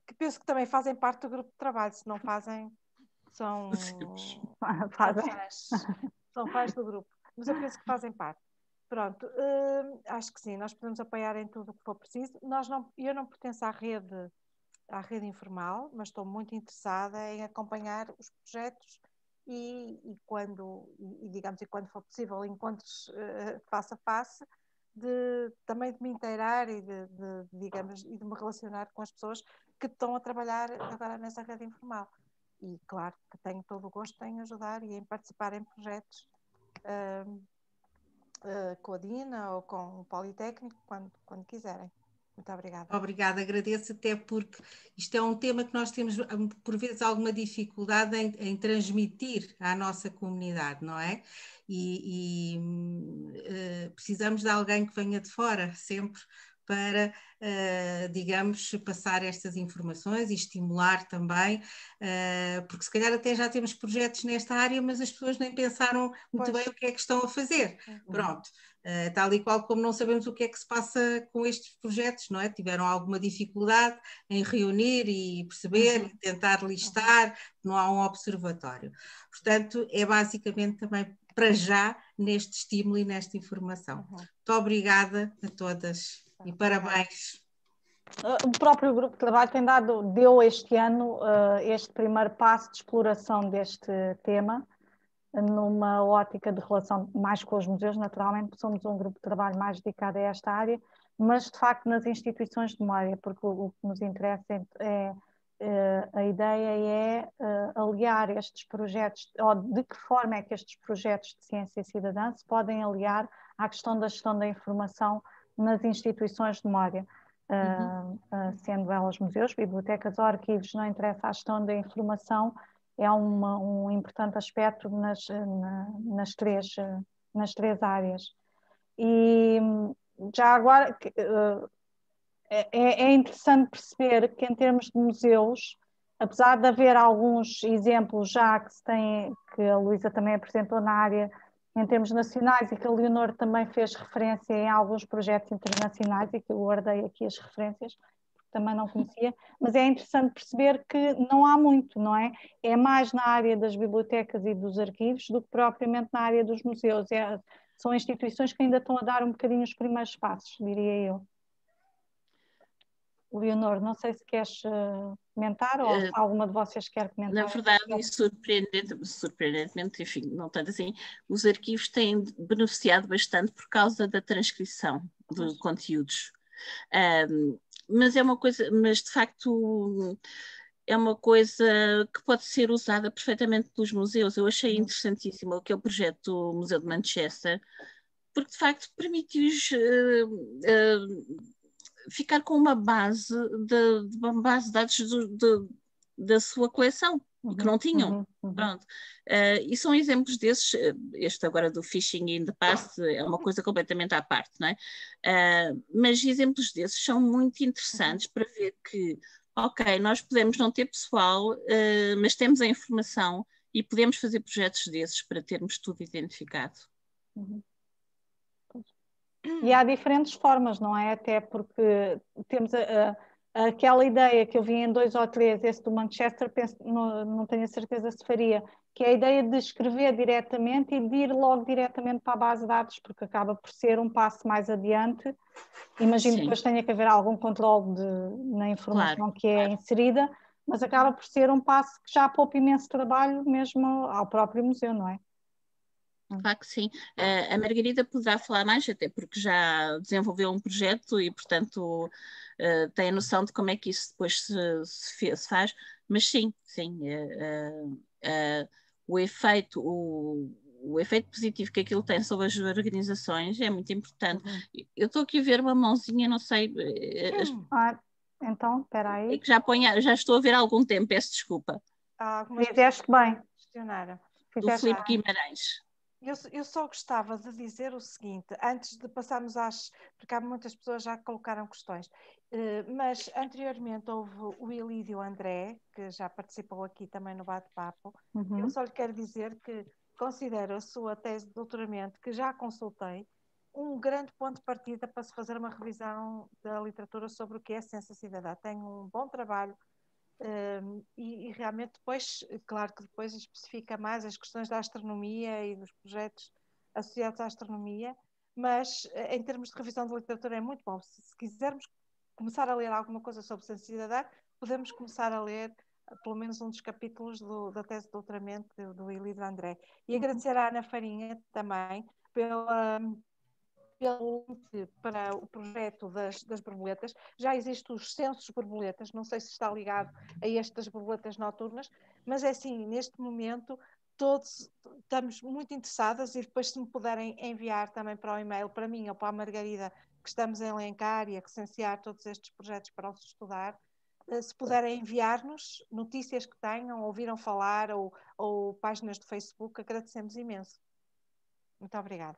que penso que também fazem parte do grupo de trabalho, se não fazem, são fãs do grupo, mas eu penso que fazem parte. Pronto, acho que sim, nós podemos apoiar em tudo o que for preciso. Eu não pertenço à rede informal, mas estou muito interessada em acompanhar os projetos e quando for possível encontros face a face, também de me inteirar e digamos, e de me relacionar com as pessoas que estão a trabalhar agora nessa rede informal. E claro que tenho todo o gosto em ajudar e em participar em projetos com a Dina ou com o Politécnico, quando quiserem. Muito obrigada. Obrigada, agradeço, até porque isto é um tema que nós temos, por vezes, alguma dificuldade em transmitir à nossa comunidade, não é? Precisamos de alguém que venha de fora, sempre, para, digamos, passar estas informações e estimular também, porque se calhar até já temos projetos nesta área, mas as pessoas nem pensaram muito bem o que é que estão a fazer. Pronto. Tal e qual como não sabemos o que é que se passa com estes projetos, não é? Tiveram alguma dificuldade em reunir e perceber, e tentar listar, não há um observatório. Portanto, é basicamente também para já neste estímulo e nesta informação. Muito obrigada a todas e parabéns. O próprio grupo de trabalho deu este ano este primeiro passo de exploração deste tema, numa ótica de relação mais com os museus, naturalmente, porque somos um grupo de trabalho mais dedicado a esta área, mas de facto nas instituições de memória, porque o que nos interessa a ideia é aliar estes projetos, ou de que forma é que estes projetos de ciência cidadã se podem aliar à questão da gestão da informação nas instituições de memória, sendo elas museus, bibliotecas ou arquivos, não interessa a gestão da informação, é um importante aspecto nas três áreas. E já agora é interessante perceber que em termos de museus, apesar de haver alguns exemplos já que a Luísa também apresentou na área em termos nacionais e que a Leonor também fez referência em alguns projetos internacionais e que eu guardei aqui as referências, também não conhecia, mas é interessante perceber que não há muito, não é? É mais na área das bibliotecas e dos arquivos do que propriamente na área dos museus. São instituições que ainda estão a dar um bocadinho os primeiros passos, diria eu. Leonor, não sei se queres comentar ou se alguma de vocês quer comentar. Na verdade, e surpreendentemente, enfim, não tanto assim, os arquivos têm beneficiado bastante por causa da transcrição de conteúdos. Mas de facto é uma coisa que pode ser usada perfeitamente pelos museus. Eu achei interessantíssimo aquele projeto do Museu de Manchester, porque de facto permite-os ficar com uma base de dados da sua coleção, que não tinham. Pronto. E são exemplos desses. Este agora do Fishing in the Past é uma coisa completamente à parte, não é? Mas exemplos desses são muito interessantes para ver que, ok, nós podemos não ter pessoal, mas temos a informação e podemos fazer projetos desses para termos tudo identificado. E há diferentes formas, não é? Até porque temos aquela ideia que eu vi em 2 ou 3, esse do Manchester, penso, não tenho a certeza se faria, que é a ideia de escrever diretamente e de ir logo diretamente para a base de dados, porque acaba por ser um passo mais adiante. Imagino que depois tenha que haver algum controle na informação que é inserida, mas acaba por ser um passo que já poupa imenso trabalho mesmo ao próprio museu, não é? Claro que sim. A Margarida poderá falar mais, até porque já desenvolveu um projeto e, portanto, tem a noção de como é que isso depois se faz, mas sim, o efeito positivo que aquilo tem sobre as organizações é muito importante. Eu estou aqui a ver uma mãozinha, não sei... Então, espera aí. É que já estou a ver há algum tempo, peço desculpa. Fizeste bem. Do Filipe Guimarães. Eu só gostava de dizer o seguinte, antes de passarmos porque há muitas pessoas já colocaram questões, mas anteriormente houve o Ilídio André, que já participou aqui também no bate-papo. Eu só lhe quero dizer que considero a sua tese de doutoramento, que já consultei, um grande ponto de partida para se fazer uma revisão da literatura sobre o que é ciência cidadã. Tem um bom trabalho e realmente depois, claro que depois especifica mais as questões da astronomia e dos projetos associados à astronomia, mas em termos de revisão de literatura é muito bom. Se quisermos começar a ler alguma coisa sobre ciência cidadã, podemos começar a ler pelo menos um dos capítulos da tese de doutoramento do Ilídio André. E agradecer à Ana Farinha também pelo link para o projeto das borboletas. Já existem os censos borboletas, não sei se está ligado a este das borboletas noturnas, mas é assim, neste momento todos estamos muito interessadas, e depois se me puderem enviar também para o e-mail, para mim ou para a Margarida, que estamos a elencar e a recensear todos estes projetos para os estudar, se puderem enviar-nos notícias que tenham, ouviram falar ou páginas do Facebook, agradecemos imenso. Muito obrigada.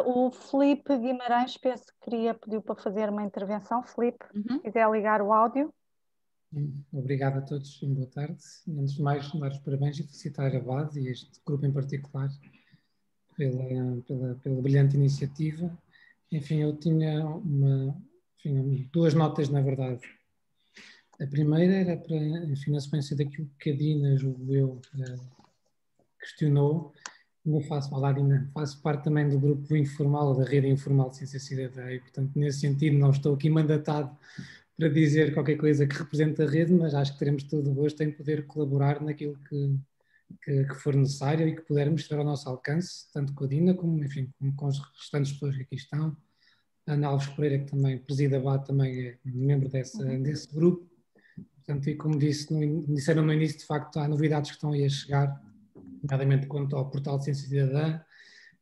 O Filipe Guimarães, penso que pediu para fazer uma intervenção. Filipe, se quiser ligar o áudio. Obrigado a todos e boa tarde. Antes de mais, dar os parabéns e felicitar a BAD e este grupo em particular pela brilhante iniciativa. Enfim, eu tinha duas notas, na verdade. A primeira era para, enfim, na sequência daquilo que a Dina, julgo eu, questionou. Eu faço parte também do grupo informal, da rede informal de ciência cidadã, e, portanto, nesse sentido, não estou aqui mandatado para dizer qualquer coisa que represente a rede, mas acho que teremos todo o gosto em poder colaborar naquilo que for necessário e que pudermos estar ao nosso alcance, tanto com a Dina como, enfim, como com as restantes pessoas que aqui estão. A Ana Alves Pereira, que também preside a BAD, também é membro desse grupo. Portanto, e como disseram no início, de facto, há novidades que estão aí a chegar, nomeadamente quanto ao portal de Ciência Cidadã,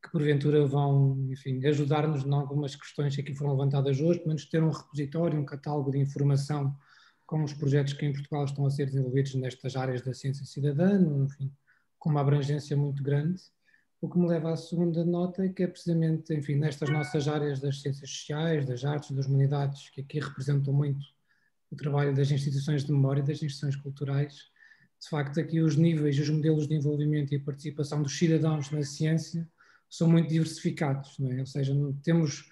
que porventura vão, enfim, ajudar-nos em algumas questões que aqui foram levantadas hoje, pelo menos ter um repositório, um catálogo de informação com os projetos que em Portugal estão a ser desenvolvidos nestas áreas da ciência cidadã, enfim, com uma abrangência muito grande. O que me leva à segunda nota, que é precisamente, enfim, nestas nossas áreas das ciências sociais, das artes, das humanidades, que aqui representam muito o trabalho das instituições de memória e das instituições culturais. De facto, aqui os níveis, os modelos de envolvimento e a participação dos cidadãos na ciência são muito diversificados, não é? Ou seja, temos,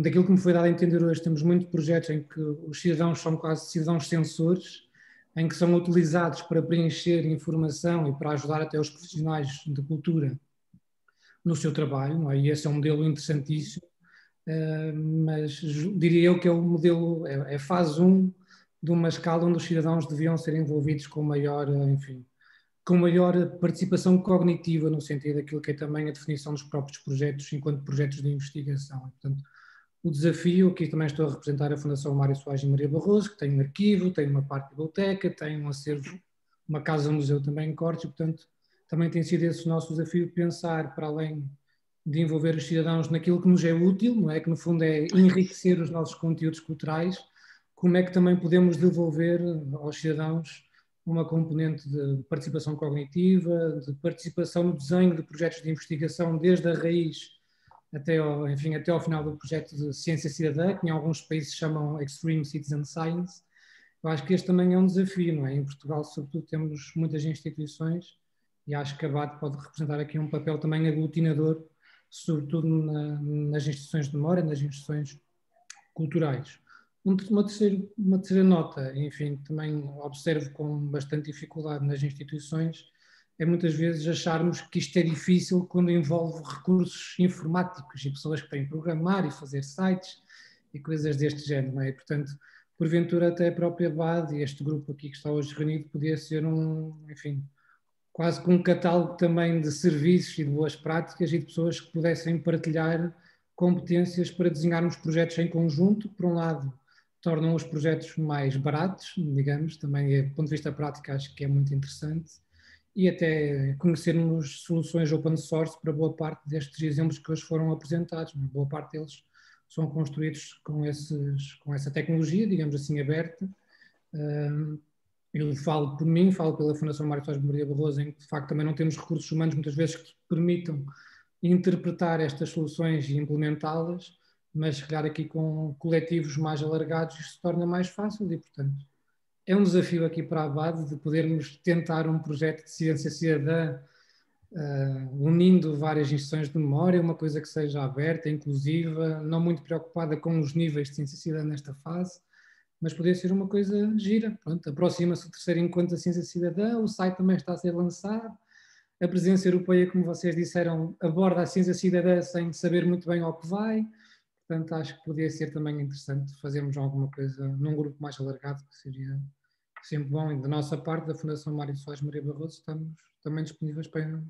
daquilo que me foi dado a entender hoje, temos muitos projetos em que os cidadãos são quase cidadãos sensores, em que são utilizados para preencher informação e para ajudar até os profissionais de cultura no seu trabalho, não é? E esse é um modelo interessantíssimo, mas diria eu que é o modelo, é fase 1 de uma escala onde os cidadãos deviam ser envolvidos com maior, enfim, com maior participação cognitiva, no sentido daquilo que é também a definição dos próprios projetos enquanto projetos de investigação. E, portanto, o desafio, aqui também estou a representar a Fundação Mário Soares e Maria Barroso, que tem um arquivo, tem uma parte de biblioteca, tem um acervo, uma casa-museu também em Cortes, e, portanto, também tem sido esse o nosso desafio, pensar, para além de envolver os cidadãos naquilo que nos é útil, não é? Que no fundo é enriquecer os nossos conteúdos culturais, como é que também podemos devolver aos cidadãos uma componente de participação cognitiva, de participação no desenho de projetos de investigação desde a raiz até ao final do projeto de ciência cidadã, que em alguns países chamam Extreme Citizen Science. Eu acho que este também é um desafio, não é? Em Portugal, sobretudo, temos muitas instituições e acho que a BAD pode representar aqui um papel também aglutinador, sobretudo nas instituições de memória, nas instituições culturais. Uma terceira nota, enfim, também observo com bastante dificuldade nas instituições, é muitas vezes acharmos que isto é difícil quando envolve recursos informáticos e pessoas que têm que programar e fazer sites e coisas deste género, não é? E, portanto, porventura até a própria BAD e este grupo aqui que está hoje reunido podia ser enfim, quase com um catálogo também de serviços e de boas práticas e de pessoas que pudessem partilhar competências para desenharmos projetos em conjunto. Por um lado, tornam os projetos mais baratos, digamos, também do ponto de vista prático acho que é muito interessante, e até conhecermos soluções open source para boa parte destes exemplos que hoje foram apresentados. Boa parte deles são construídos com essa tecnologia, digamos assim, aberta. Eu falo por mim, falo pela Fundação Mário Soares e Maria Barroso, em que de facto também não temos recursos humanos muitas vezes que permitam interpretar estas soluções e implementá-las, mas se calhar aqui com coletivos mais alargados isto se torna mais fácil e, portanto, é um desafio aqui para a ABAD de podermos tentar um projeto de ciência cidadã unindo várias instituições de memória, uma coisa que seja aberta, inclusiva, não muito preocupada com os níveis de ciência cidadã nesta fase, mas poder ser uma coisa gira. Pronto, aproxima-se o terceiro encontro da ciência cidadã, o site também está a ser lançado, a presença europeia, como vocês disseram, aborda a ciência cidadã sem saber muito bem ao que vai, portanto acho que poderia ser também interessante fazermos alguma coisa num grupo mais alargado, que seria sempre bom, e da nossa parte, da Fundação Mário Soares Maria Barroso, estamos também disponíveis para,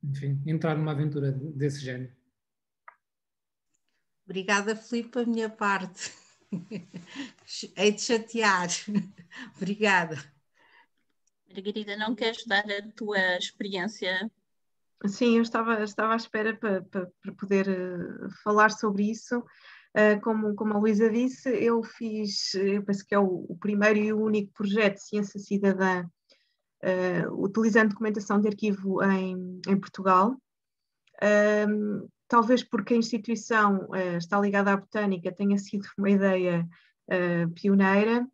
enfim, entrar numa aventura desse género. Obrigada, Filipe, a minha parte. Hei de chatear. Obrigada. Margarida, não queres dar a tua experiência? Sim, eu estava à espera para poder falar sobre isso. Como a Luísa disse, eu penso que é o primeiro e o único projeto de ciência cidadã utilizando documentação de arquivo em Portugal. Talvez porque a instituição está ligada à botânica, tenha sido uma ideia pioneira,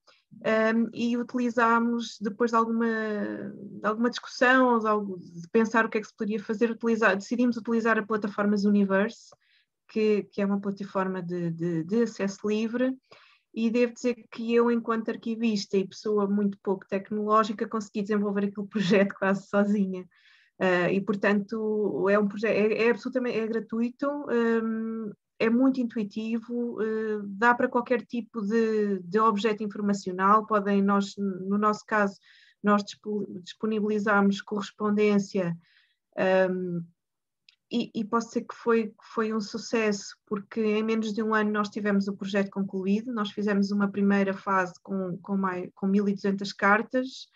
e utilizámos, depois de alguma discussão, de pensar o que é que se poderia fazer, decidimos utilizar a plataforma Zooniverse, que é uma plataforma de acesso livre, e devo dizer que eu, enquanto arquivista e pessoa muito pouco tecnológica, consegui desenvolver aquele projeto quase sozinha. E portanto é um projeto, absolutamente gratuito, é muito intuitivo, dá para qualquer tipo de objeto informacional. No nosso caso, nós disponibilizamos correspondência, e posso dizer que foi um sucesso, porque em menos de um ano nós tivemos o projeto concluído. Nós fizemos uma primeira fase com 1.200 cartas,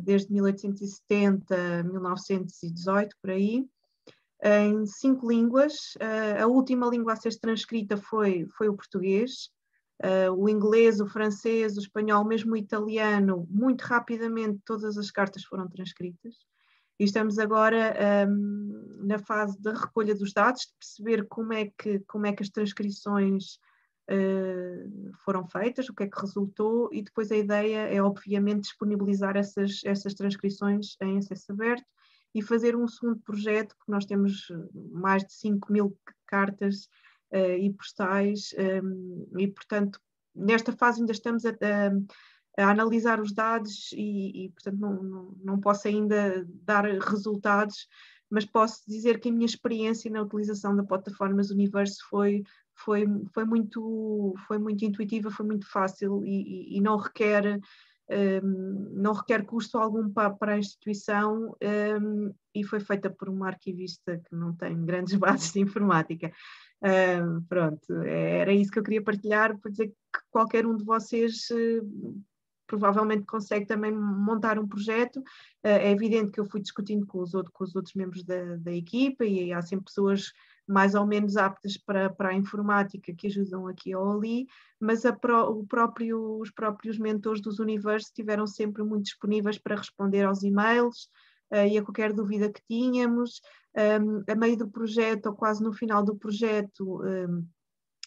desde 1870 a 1918, por aí, em 5 línguas. A última língua a ser transcrita foi o português. O inglês, o francês, o espanhol, mesmo o italiano, muito rapidamente todas as cartas foram transcritas. E estamos agora na fase da recolha dos dados, de perceber como é que as transcrições foram feitas, o que é que resultou, e depois a ideia é, obviamente, disponibilizar essas transcrições em acesso aberto e fazer um segundo projeto, porque nós temos mais de 5.000 cartas e postais, e, portanto, nesta fase ainda estamos a analisar os dados e portanto, não posso ainda dar resultados, mas posso dizer que a minha experiência na utilização da plataforma Zooniverse foi muito intuitiva, foi muito fácil e não requer custo algum para a instituição, e foi feita por uma arquivista que não tem grandes bases de informática. Pronto, era isso que eu queria partilhar, para dizer que qualquer um de vocês provavelmente consegue também montar um projeto. É evidente que eu fui discutindo com os outros membros da equipa, e há sempre pessoas mais ou menos aptas para a informática que ajudam aqui ou ali, mas os próprios mentores dos Zooniverse estiveram sempre muito disponíveis para responder aos e-mails e a qualquer dúvida que tínhamos. A meio do projeto, ou quase no final do projeto,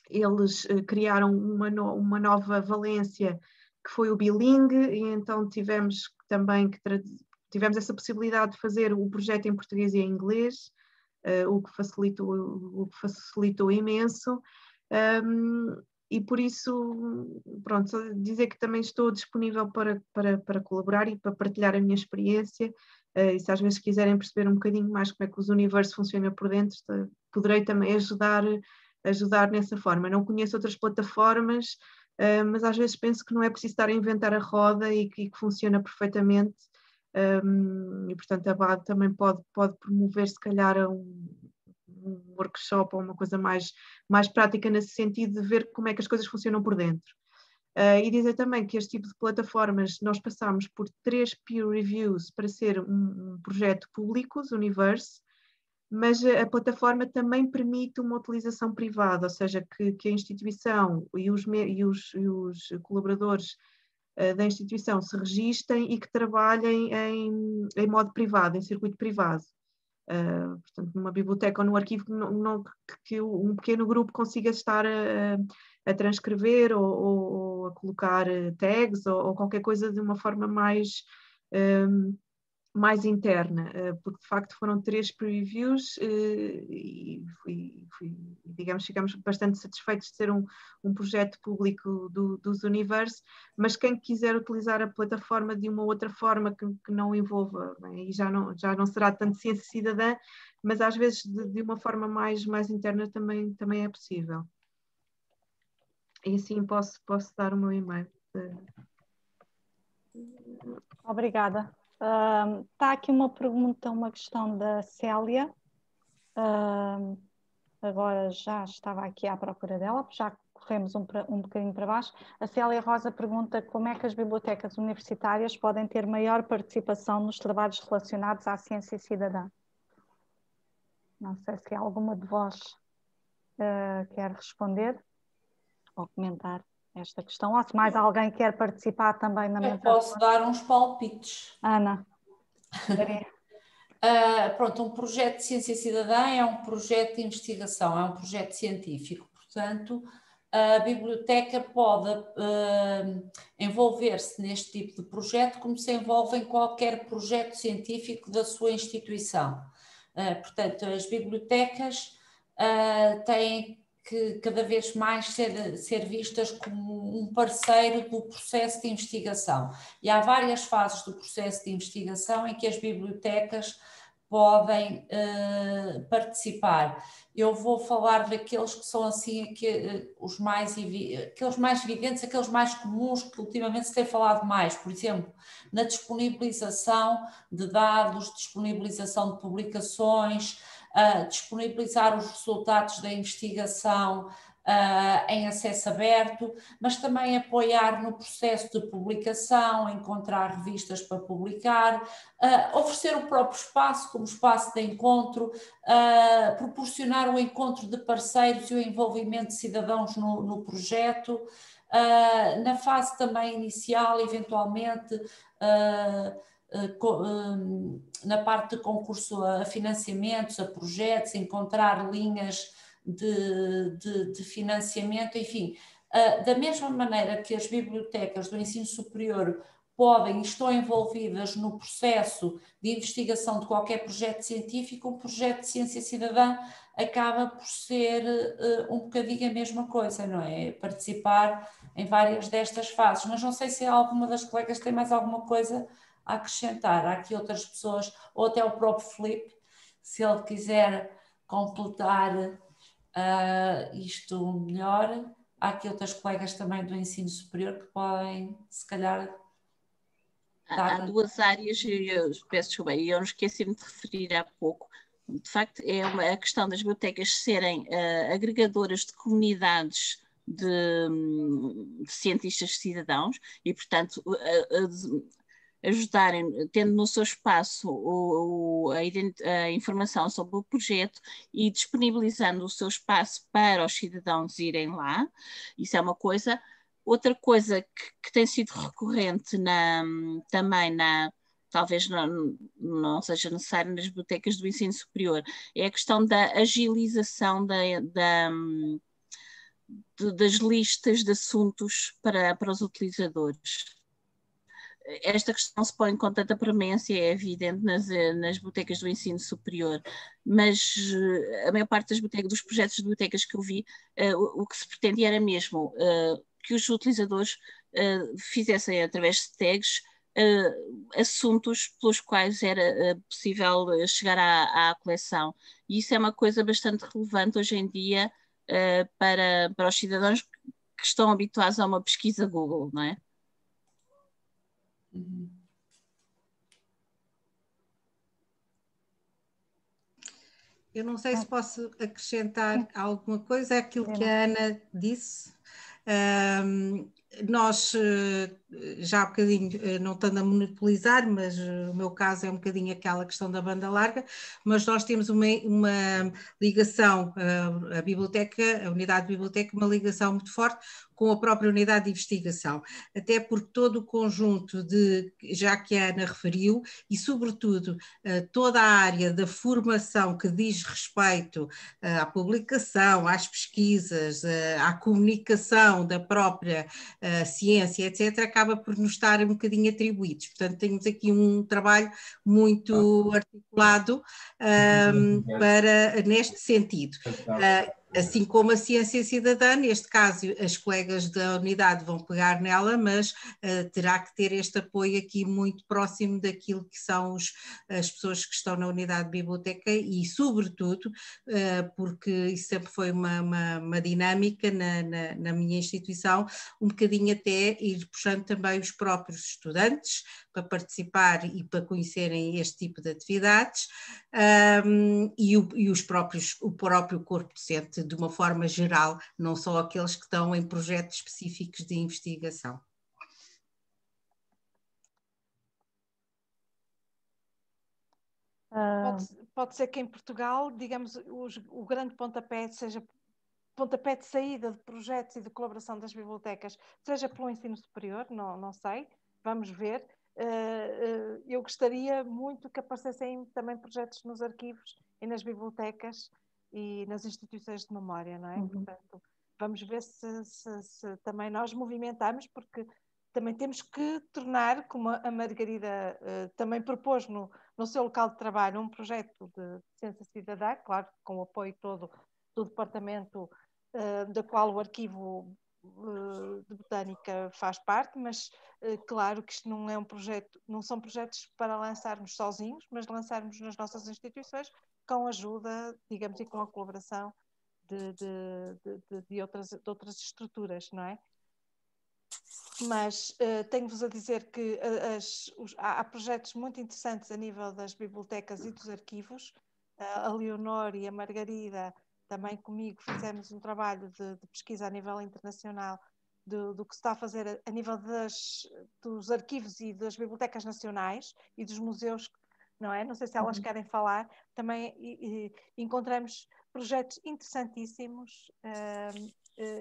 eles criaram uma nova valência, que foi o bilingue, e então tivemos essa possibilidade de fazer o projeto em português e em inglês, o que facilitou imenso. E por isso, pronto, só dizer que também estou disponível para colaborar e para partilhar a minha experiência, e se às vezes quiserem perceber um bocadinho mais como é que o Zooniverse funciona por dentro, poderei também ajudar nessa forma. Não conheço outras plataformas, mas às vezes penso que não é preciso estar a inventar a roda e que funciona perfeitamente, e portanto a BAD também pode promover, se calhar, um workshop ou uma coisa mais prática, nesse sentido de ver como é que as coisas funcionam por dentro. E dizer também que este tipo de plataformas, nós passamos por 3 peer reviews para ser um projeto público, Zooniverse, mas a plataforma também permite uma utilização privada, ou seja, que a instituição e os colaboradores da instituição se registrem e que trabalhem em modo privado, em circuito privado. Portanto, numa biblioteca ou no arquivo, que um pequeno grupo consiga estar a transcrever ou ou a colocar tags ou qualquer coisa de uma forma mais interna, porque de facto foram 3 previews e digamos, ficamos bastante satisfeitos de ser um projeto público dos Universe, mas quem quiser utilizar a plataforma de uma outra forma que não envolva, bem, e já não será tanto ciência cidadã, mas às vezes de uma forma mais interna também é possível. E assim posso dar o meu e-mail. Obrigada. Está aqui uma pergunta, uma questão da Célia. Agora já estava aqui à procura dela, já corremos um bocadinho para baixo. A Célia Rosa pergunta como é que as bibliotecas universitárias podem ter maior participação nos trabalhos relacionados à ciência cidadã. Não sei se alguma de vós quer responder ou comentar esta questão, ou se mais alguém quer participar também na Eu posso dar uns palpites. Ana. Pronto, um projeto de ciência cidadã é um projeto de investigação, é um projeto científico, portanto, a biblioteca pode envolver-se neste tipo de projeto como se envolve em qualquer projeto científico da sua instituição. Portanto, as bibliotecas têm que cada vez mais ser vistas como um parceiro do processo de investigação. E há várias fases do processo de investigação em que as bibliotecas podem participar. Eu vou falar daqueles que são assim aqueles mais evidentes, aqueles mais comuns que ultimamente se tem falado mais, por exemplo, na disponibilização de dados, disponibilização de publicações, disponibilizar os resultados da investigação em acesso aberto, mas também apoiar no processo de publicação, encontrar revistas para publicar, oferecer o próprio espaço como espaço de encontro, proporcionar o encontro de parceiros e o envolvimento de cidadãos no projeto, na fase também inicial, eventualmente, na parte de concurso a financiamentos, a projetos, encontrar linhas de financiamento, enfim, da mesma maneira que as bibliotecas do ensino superior podem e estão envolvidas no processo de investigação de qualquer projeto científico, um projeto de ciência cidadã acaba por ser um bocadinho a mesma coisa, não é? Participar em várias destas fases, mas não sei se alguma das colegas tem mais alguma coisa a acrescentar. Há aqui outras pessoas, ou até o próprio Filipe, se ele quiser completar isto melhor. Há aqui outras colegas também do ensino superior que podem, se calhar... Há duas áreas, eu peço desculpa, e eu não esqueci-me de referir há pouco. De facto, é a questão das bibliotecas serem agregadoras de comunidades de cientistas cidadãos e, portanto, ajudarem, tendo no seu espaço a informação sobre o projeto e disponibilizando o seu espaço para os cidadãos irem lá. Isso é uma coisa. Outra coisa que tem sido recorrente também talvez não seja necessário nas bibliotecas do ensino superior, é a questão da agilização das listas de assuntos para os utilizadores. Esta questão se põe com tanta premência, é evidente nas bibliotecas do ensino superior, mas a maior parte dos projetos de bibliotecas que eu vi, o que se pretendia era mesmo que os utilizadores fizessem através de tags assuntos pelos quais era possível chegar à coleção. E isso é uma coisa bastante relevante hoje em dia para os cidadãos que estão habituados a uma pesquisa Google, não é? Eu não sei se posso acrescentar alguma coisa àquilo que a Ana disse. Nós já há bocadinho, não estando a monopolizar, mas o meu caso é um bocadinho aquela questão da banda larga, mas nós temos uma ligação, a biblioteca, a unidade de biblioteca, uma ligação muito forte com a própria unidade de investigação, até porque todo o conjunto já que a Ana referiu, e sobretudo toda a área da formação que diz respeito à publicação, às pesquisas, à comunicação da própria ciência, etc., acaba por nos estar um bocadinho atribuídos. Portanto, temos aqui um trabalho muito articulado neste sentido. Assim como a ciência cidadã, neste caso as colegas da unidade vão pegar nela, mas terá que ter este apoio aqui muito próximo daquilo que são as pessoas que estão na unidade de biblioteca e sobretudo, porque isso sempre foi uma dinâmica na minha instituição, um bocadinho até ir puxando também os próprios estudantes para participar e para conhecerem este tipo de atividades, e o próprio corpo docente de uma forma geral, não só aqueles que estão em projetos específicos de investigação. Pode ser que em Portugal, digamos, o grande pontapé seja pontapé de saída de projetos e de colaboração das bibliotecas, seja pelo ensino superior, não sei, vamos ver. Eu gostaria muito que aparecessem também projetos nos arquivos e nas bibliotecas e nas instituições de memória, não é? Portanto, vamos ver se também nós movimentamos, porque também temos que tornar, como a Margarida também propôs no seu local de trabalho, um projeto de ciência cidadã, claro, com o apoio todo do departamento da qual o arquivo de botânica faz parte, mas claro que isto não é um projeto, não são projetos para lançarmos sozinhos, mas lançarmos nas nossas instituições com a ajuda, digamos, e com a colaboração de outras estruturas, não é? Mas tenho-vos a dizer que há projetos muito interessantes a nível das bibliotecas e dos arquivos. A Leonor e a Margarida também comigo fizemos um trabalho de pesquisa a nível internacional do que se está a fazer a nível dos arquivos e das bibliotecas nacionais e dos museus, não é? Não sei se elas querem falar. Também encontramos projetos interessantíssimos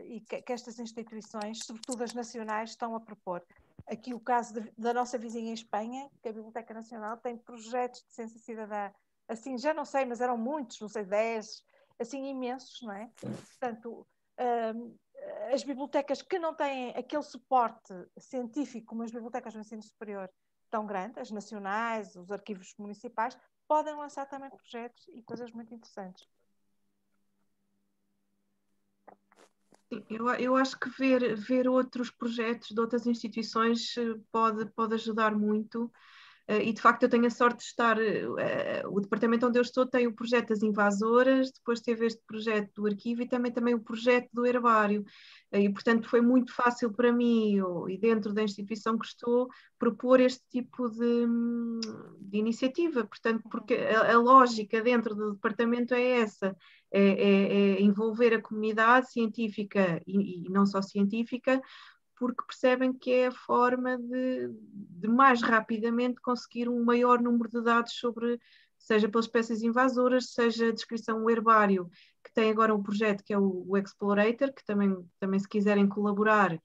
e que estas instituições, sobretudo as nacionais, estão a propor. Aqui o caso da nossa vizinha em Espanha, que a Biblioteca Nacional tem projetos de ciência cidadã, assim, já não sei, mas eram muitos, não sei, 10, assim, imensos, não é? Portanto, as bibliotecas que não têm aquele suporte científico como as bibliotecas no ensino superior tão grande, as nacionais, os arquivos municipais, podem lançar também projetos e coisas muito interessantes. Eu acho que ver outros projetos de outras instituições pode ajudar muito. E de facto eu tenho a sorte de estar, o departamento onde eu estou tem o projeto das invasoras, depois teve este projeto do arquivo e também o projeto do herbário, e portanto foi muito fácil para mim, e dentro da instituição que estou, propor este tipo de iniciativa, portanto, porque a lógica dentro do departamento é essa, é envolver a comunidade científica e não só científica, porque percebem que é a forma de mais rapidamente conseguir um maior número de dados sobre, seja pelas espécies invasoras, seja a descrição do herbário, que tem agora um projeto que é o Explorator, que também se quiserem colaborar,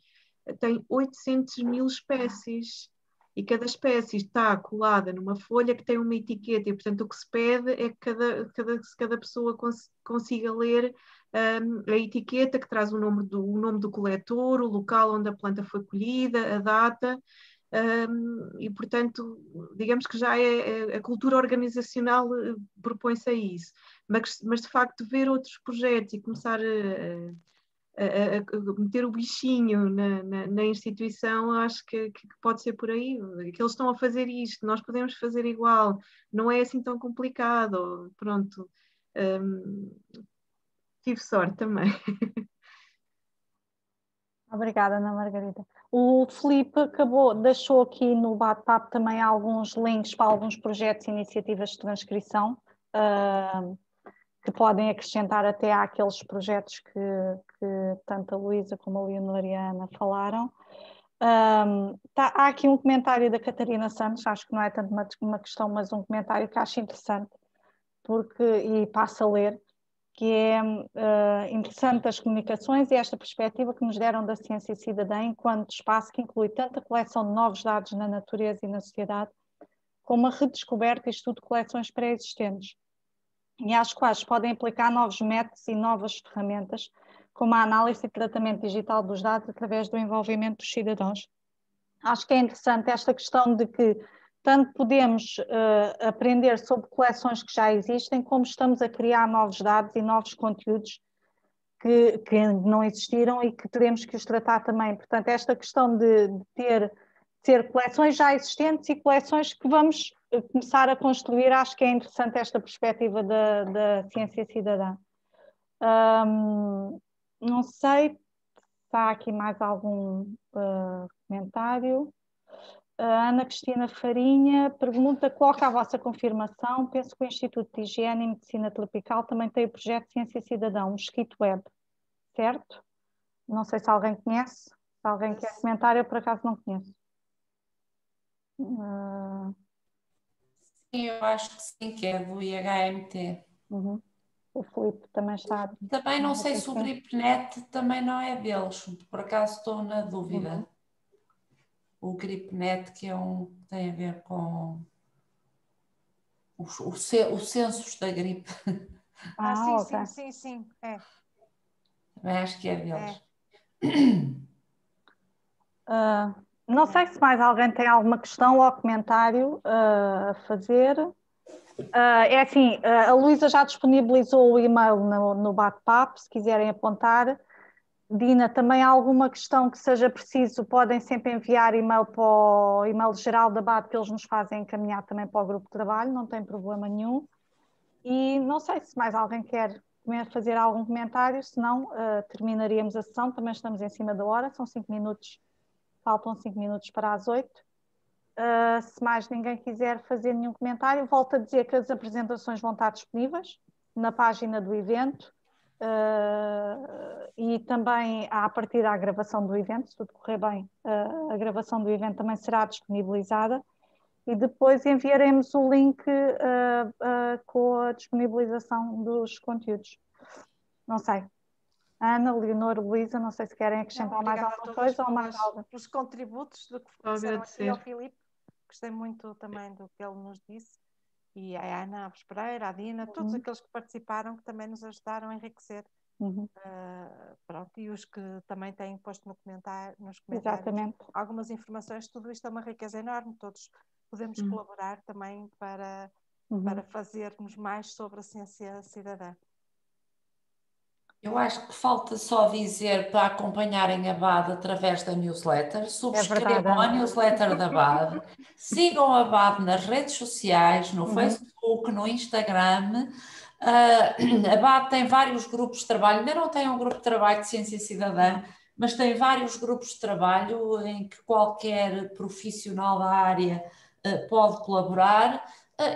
tem 800.000 espécies, e cada espécie está colada numa folha que tem uma etiqueta, e portanto o que se pede é que cada pessoa consiga ler a etiqueta que traz o nome do coletor, o local onde a planta foi colhida, a data, e portanto, digamos que já a cultura organizacional propõe-se a isso, mas de facto ver outros projetos e começar a meter o bichinho na instituição, acho que pode ser por aí, que eles estão a fazer isto, nós podemos fazer igual, não é assim tão complicado, pronto. Tive sorte também. Obrigada, Ana Margarida. O Filipe deixou aqui no bate-papo também alguns links para alguns projetos e iniciativas de transcrição que podem acrescentar até àqueles projetos que tanto a Luísa como a Leonor e a Ana falaram. Há aqui um comentário da Catarina Santos, acho que não é tanto uma questão, mas um comentário que acho interessante, e passo a ler, que é interessante as comunicações e esta perspectiva que nos deram da ciência cidadã enquanto espaço que inclui tanto a coleção de novos dados na natureza e na sociedade, como a redescoberta e estudo de coleções pré-existentes, e às quais podem aplicar novos métodos e novas ferramentas, como a análise e tratamento digital dos dados através do envolvimento dos cidadãos. Acho que é interessante esta questão de que tanto podemos aprender sobre coleções que já existem, como estamos a criar novos dados e novos conteúdos que não existiram e que teremos que os tratar também. Portanto, esta questão de ter coleções já existentes e coleções que vamos começar a construir, acho que é interessante esta perspectiva da ciência cidadã. Não sei se há aqui mais algum comentário. A Ana Cristina Farinha pergunta: coloca a vossa confirmação. Penso que o Instituto de Higiene e Medicina Tropical também tem o projeto Ciência Cidadã, um Mosquito Web, certo? Não sei se alguém conhece. Se alguém quer comentar, eu por acaso não conheço. Sim, eu acho que sim, que é do IHMT. O Filipe também está. Também não sei se o GripNet também não é deles, por acaso estou na dúvida. O GripNet, que é que tem a ver com os censos da gripe. Sim, ok. sim, é. Também acho que é deles. Não sei se mais alguém tem alguma questão ou comentário a fazer. É assim, a Luísa já disponibilizou o e-mail no bate-papo, se quiserem apontar. Dina, também há alguma questão que seja preciso, podem sempre enviar e-mail para o e-mail geral da BAT, que eles nos fazem encaminhar também para o grupo de trabalho, não tem problema nenhum. E não sei se mais alguém quer fazer algum comentário, senão terminaríamos a sessão, também estamos em cima da hora, são 5 minutos, faltam 5 minutos para as 8. Se mais ninguém quiser fazer nenhum comentário, volto a dizer que as apresentações vão estar disponíveis na página do evento. E também a partir da gravação do evento, se tudo correr bem, a gravação do evento também será disponibilizada e depois enviaremos o link com a disponibilização dos conteúdos. Não sei. Ana, Leonor, Luísa, não sei se querem acrescentar mais alguma coisa ou mais algo. Pelos contributos do que disseram aqui ao Filipe, gostei muito também do que ele nos disse. E a Ana Alves Pereira, a Dina, todos aqueles que participaram, que também nos ajudaram a enriquecer. Pronto, e os que também têm posto nos comentários Exatamente. algumas informações, tudo isto é uma riqueza enorme, todos podemos colaborar também para fazermos mais sobre a ciência cidadã. Eu acho que falta só dizer para acompanharem a BAD através da newsletter, subscrevam a newsletter da BAD, sigam a BAD nas redes sociais, no Facebook, no Instagram. A BAD tem vários grupos de trabalho, ainda não tem um grupo de trabalho de ciência cidadã, mas tem vários grupos de trabalho em que qualquer profissional da área pode colaborar.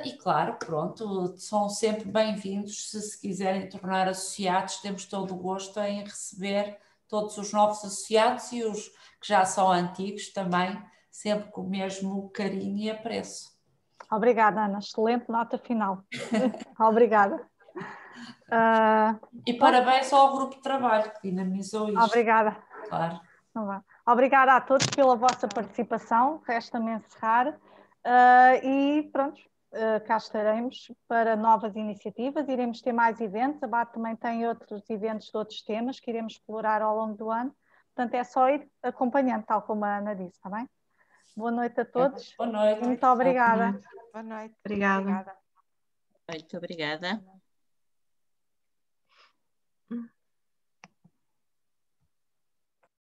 E claro, pronto, são sempre bem-vindos se quiserem tornar associados, temos todo o gosto em receber todos os novos associados e os que já são antigos também, sempre com o mesmo carinho e apreço. Obrigada, Ana, excelente nota final. Obrigada. E parabéns ao grupo de trabalho que dinamizou isto. Obrigada. Claro. Obrigada a todos pela vossa participação, resta-me encerrar e pronto. Cá estaremos para novas iniciativas, iremos ter mais eventos, a BAT também tem outros eventos de outros temas que iremos explorar ao longo do ano, portanto é só ir acompanhando, tal como a Ana disse, está bem? Boa noite a todos. Boa noite. Muito obrigada. Boa noite. Obrigada. Muito obrigada.